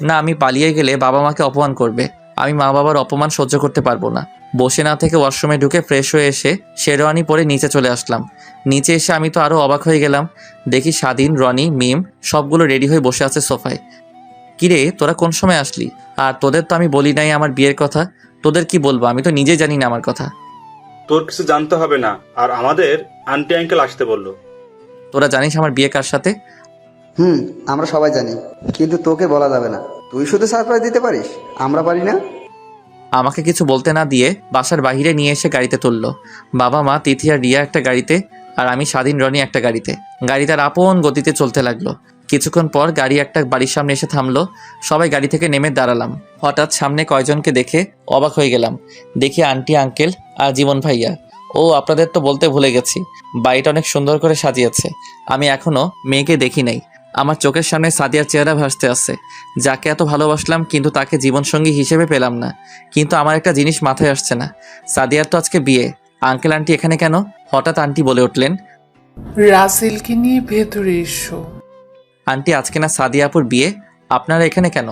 না, আমি পালিয়ে গেলে বাবা মাকে অপমান করবে। আমি মা বাবার অপমান সহ্য করতে পারবো না। বসে না থেকে ওয়াশরুমে ঢুকে ফ্রেশ হয়ে এসে শেরওয়ানি পরে নিচে চলে আসলাম। নিচে এসে আমি তো আরও অবাক হয়ে গেলাম। দেখি স্বাধীন, রনি, মিম সবগুলো রেডি হয়ে বসে আছে সোফায়। কিরে, তোরা কোন সময় আসলি? আর তোদের তো আমি বলি নাই আমার বিয়ের কথা। তোদের কি বলবো, আমি তো নিজেই জানি না আমার কথা। তোর কিছু জানতে হবে না, আর আমাদের আন্টি আঙ্কেল আসতে বললো। তোরা জানিস আমার বিয়ে কার সাথে? আমরা সবাই জানি, কিন্তু তোকে বলা যাবে না। তুই শুধু সারপ্রাইজ দিতে পারিস, আমরা পারি না। আমাকে কিছু বলতে না দিয়ে বাসার বাইরে নিয়ে এসে গাড়িতে তুললো। বাবা মা, তিথি আর রিয়া একটা গাড়িতে, আর আমি স্বাধীন, রনি একটা গাড়িতে। গাড়ি তার আপন গতিতে চলতে লাগলো। কিছুক্ষণ পর গাড়ি একটা বাড়ির সামনে এসে থামলো। সবাই গাড়ি থেকে নেমে দাঁড়ালাম। হঠাৎ সামনে কয়জনকে দেখে অবাক হয়ে গেলাম। দেখি আন্টি, আঙ্কেল আর জীবন ভাইয়া। ও আপনাদের তো বলতে ভুলে গেছি, বাড়িটা অনেক সুন্দর করে সাজিয়েছে। আমি এখনো মেয়েকে দেখি নাই। আমার চোখের সামনে সাদিয়ার চেহারা ভাসতে আছে, যাকে এত ভালোবাসলাম কিন্তু তাকে জীবনসঙ্গী হিসেবে পেলাম না। কিন্তু আমার একটা জিনিস মাথায় আসছে না, সাদিয়ার তো আজকে বিয়ে, আঙ্কেল আন্টি এখানে কেন? হঠাৎ আন্টি বলে উঠলেন, রাসেলকে নিয়ে ভেতরে এসো। আন্টি আজকে না সাদিয়া আপুর বিয়ে, আপনারা এখানে কেন?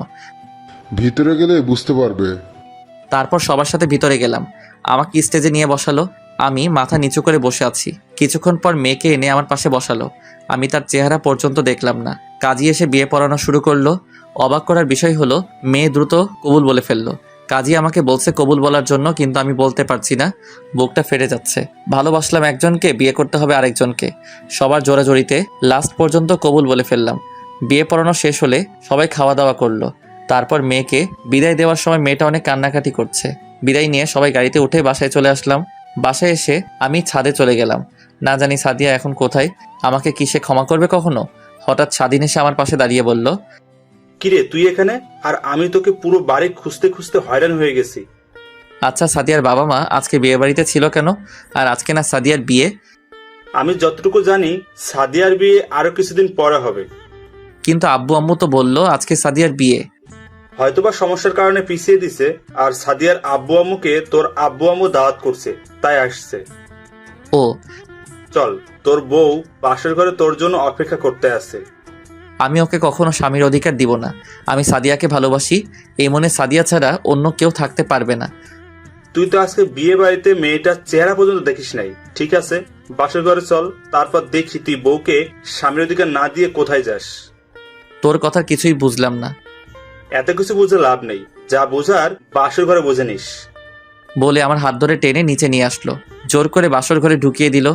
ভিতরে গেলে বুঝতে পারবে। তারপর সবার সাথে ভিতরে গেলাম। আমাকে স্টেজে নিয়ে বসালো। আমি মাথা নিচু করে বসে আছি। কিছুক্ষণ পর মেয়েকে এনে আমার পাশে বসালো। আমি তার চেহারা পর্যন্ত দেখলাম না। কাজী এসে বিয়ে পড়ানো শুরু করলো। অবাক করার বিষয় হলো মেয়ে দ্রুত কবুল বলে ফেললো। কাজী আমাকে বলছে কবুল বলার জন্য, কিন্তু আমি বলতে পারছি না, বুকটা ফেটে যাচ্ছে। ভালোবাসলাম একজনকে, বিয়ে করতে হবে আরেকজনকে। সবার জোরাজোরিতে লাস্ট পর্যন্ত কবুল বলে ফেললাম। বিয়ে পড়ানো শেষ হলে সবাই খাওয়া দাওয়া করলো। তারপর মেয়েকে বিদায় দেওয়ার সময় মেয়েটা অনেক কান্নাকাটি করছে। বিদায় নিয়ে সবাই গাড়িতে উঠে বাসায় চলে আসলাম। বাসায় এসে আমি ছাদে চলে গেলাম। না জানি সাদিয়া এখন কোথায়, আমাকে কি সে ক্ষমা করবে কখনো? হঠাৎ স্বাধীন এসে আমার পাশে দাঁড়িয়ে বলল, কিরে তুই এখানে? আর আমি তোকে পুরো বাড়ি খুঁজতে খুঁজতে হয়রান হয়ে গেছি। আচ্ছা সাদিয়ার বাবা মা আজকে বিয়ে বাড়িতে ছিল কেন? আর আজকে না সাদিয়ার বিয়ে? আমি যতটুকু জানি সাদিয়ার বিয়ে আরো কিছুদিন পরে হবে। কিন্তু আব্বু আম্মু তো বললো আজকে সাদিয়ার বিয়ে। হয়তোবা সমস্যার কারণে পিছিয়ে দিছে, আর সাদিয়ার আব্বু আম্মুকে তোর আব্বু আম্মু দাওয়াত করছে, তাই আসছে। ও চল, তোর বউ বাসর ঘরে তোর জন্য অপেক্ষা করতে আছে। আমি ওকে কখনো স্বামীর অধিকার দিব না। আমি সাদিয়াকে ভালোবাসি, এই মনে সাদিয়া ছাড়া অন্য কেউ থাকতে পারবে না। তুই তো আজকে বিয়ে বাড়িতে মেয়েটার চেহারা পর্যন্ত দেখিস নাই। ঠিক আছে, বাসর ঘরে চল, তারপর দেখি তুই বউকে স্বামীর অধিকার না দিয়ে কোথায় যাস। তোর কথার কিছুই বুঝলাম না। এত কিছু বুঝে লাভ নেই, যা বোঝার বাসর ঘরে বুঝে নিস। বলে আমার হাত ধরে টেনে নিচে নিয়ে আসলো। জোর করে বাসর ঘরে ঢুকিয়ে দিল।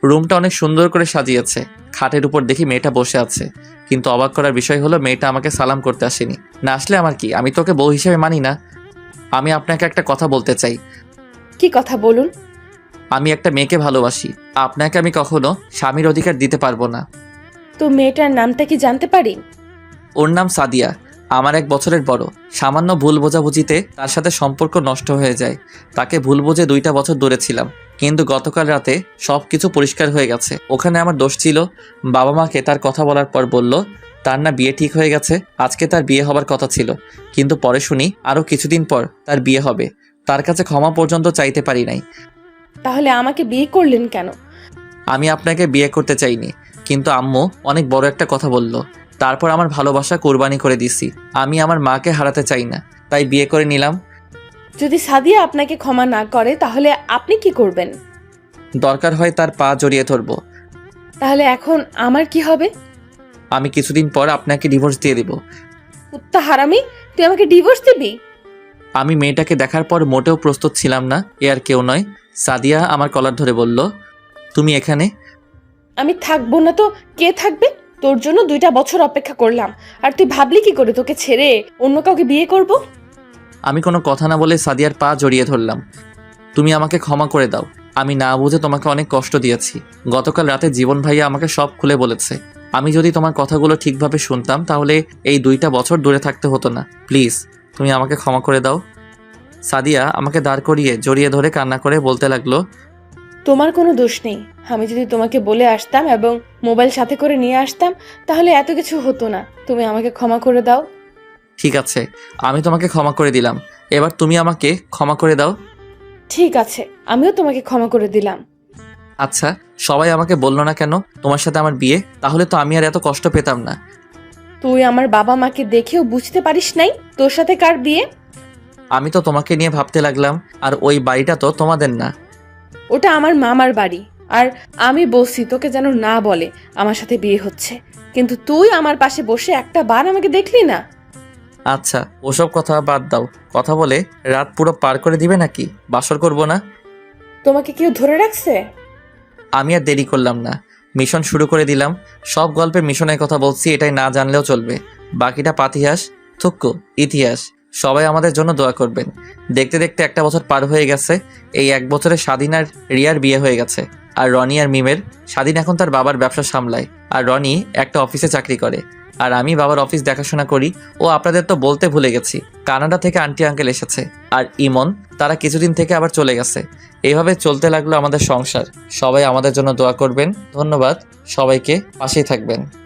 রুমটা অনেক সুন্দর করে সাজিয়েছে। খাটের উপর দেখি মেয়েটা বসে আছে, কিন্তু অবাক করার বিষয় হলো মেয়েটা আমাকে সালাম করতে আসেনি। না আসলে আমার কি, আমি তোকে বউ হিসেবে মানি না। আমি আপনাকে একটা কথা বলতে চাই। কি কথা বলুন? আমি একটা মেয়েকে ভালোবাসি, আপনাকে আমি কখনো স্বামীর অধিকার দিতে পারবো না। তো মেয়েটার নামটা কি জানতে পারি? ওর নাম সাদিয়া, আমার 1 বছরের বড়। সামান্য ভুল বোঝাবুঝিতে তার সাথে সম্পর্ক নষ্ট হয়ে যায়। তাকে ভুল বুঝে 2টা বছর দূরে ছিলাম, কিন্তু গতকাল রাতে সবকিছু পরিষ্কার হয়ে গেছে। ওখানে আমার দোষ ছিল। বাবা মাকে তার কথা বলার পর বলল তার না বিয়ে ঠিক হয়ে গেছে, আজকে তার বিয়ে হবার কথা ছিল, কিন্তু পরে শুনি আরও কিছুদিন পর তার বিয়ে হবে। তার কাছে ক্ষমা পর্যন্ত চাইতে পারি নাই। তাহলে আমাকে বিয়ে করলেন কেন? আমি আপনাকে বিয়ে করতে চাইনি, কিন্তু আম্মু অনেক বড় একটা কথা বলল। তারপর আমার ভালোবাসা কোরবানি করে দিছি। আমি আমার মাকে হারাতে চাই না, তাই বিয়ে করে নিলাম। যদি সাদিয়া আপনাকে ক্ষমা না করে তাহলে আপনি কি করবেন? দরকার হয় তার পা জড়িয়ে ধরব। তাহলে এখন আমার কি হবে? আমি কিছুদিন পর আপনাকে ডিভোর্স দিয়ে দেব। কুত্তা হারামি, তুই আমাকে ডিভোর্স দিবি? আমি মেয়েটাকে দেখার পর মোটেও প্রস্তুত ছিলাম না। এ আর কেউ নয়, সাদিয়া আমার কলার ধরে বলল, তুমি এখানে? আমি থাকবো না তো কে থাকবে? তোর জন্য 2টা বছর অপেক্ষা করলাম, আর তুই ভাবলি কি করে তোকে ছেড়ে অন্য কাউকে বিয়ে করব? আমি কোনো কথা না বলে সাদিয়ার পা জড়িয়ে ধরলাম। তুমি আমাকে ক্ষমা করে দাও, আমি না বুঝে তোমাকে অনেক কষ্ট দিয়েছি। গতকাল রাতে জীবন ভাইয়া আমাকে সব খুলে বলেছে। আমি যদি তোমার কথাগুলো ঠিকভাবে শুনতাম তাহলে এই 2টা বছর দূরে থাকতে হতো না। প্লিজ তুমি আমাকে ক্ষমা করে দাও। সাদিয়া আমাকে দাঁড় করিয়ে জড়িয়ে ধরে কান্না করে বলতে লাগলো, তোমার কোনো দোষ নেই। আমি যদি তোমাকে বলে আসতাম এবং মোবাইল সাথে করে নিয়ে আসতাম তাহলে এত কিছু হতো না। তুমি আমাকে ক্ষমা করে দাও। ঠিক আছে, আমি তোমাকে ক্ষমা করে দিলাম, এবার তুমি আমাকে ক্ষমা করে দাও। ঠিক আছে, আমিও তোমাকে ক্ষমা করে দিলাম। আচ্ছা, সবাই আমাকে বললো না কেন তোমার সাথে আমার বিয়ে? তাহলে তো আমি আর এত কষ্ট পেতাম না। তুই আমার বাবা মাকে দেখেও বুঝতে পারিস নাই তোর সাথে কার বিয়ে? আমি তো তোমাকে নিয়ে ভাবতে লাগলাম, আর ওই বাড়িটা তো তোমাদের না। ওটা আমার মামার বাড়ি, আর আমি বলছি তোকে যেন না বলে আমার সাথে বিয়ে হচ্ছে, কিন্তু তুই আমার পাশে বসে একটা বার আমাকে দেখলি না। আচ্ছা, ওসব কথা বাদ দাও। কথা বলে রাত পুরো পার করে দিবে নাকি? বাসর করব না? তোমাকে কেউ ধরে রাখছে? আমি আর দেরি করলাম না, মিশন শুরু করে দিলাম। সব গল্পে মিশনের কথা বলছি, এটাই না জানলেও চলবে। বাকিটা পাতিহাস, থুক্কু, ইতিহাস। সবাই আমাদের জন্য দোয়া করবেন। দেখতে দেখতে 1টা বছর পার হয়ে গেছে। এই 1 বছরে স্বাধীন আর রিয়ার বিয়ে হয়ে গেছে। আর রনি আর মিমের। স্বাধীন এখন তার বাবার ব্যবসা সামলায়, আর রনি একটা অফিসে চাকরি করে। আর আমি বাবার অফিস দেখাশোনা করি। ও আপনাদের তো বলতে ভুলে গেছি, কানাডা থেকে আন্টি আঙ্কেল এসেছে, আর ইমন তারা কিছুদিন থেকে আবার চলে গেছে। এইভাবে চলতে লাগলো আমাদের সংসার। সবাই আমাদের জন্য দোয়া করবেন। ধন্যবাদ সবাইকে, পাশেই থাকবেন।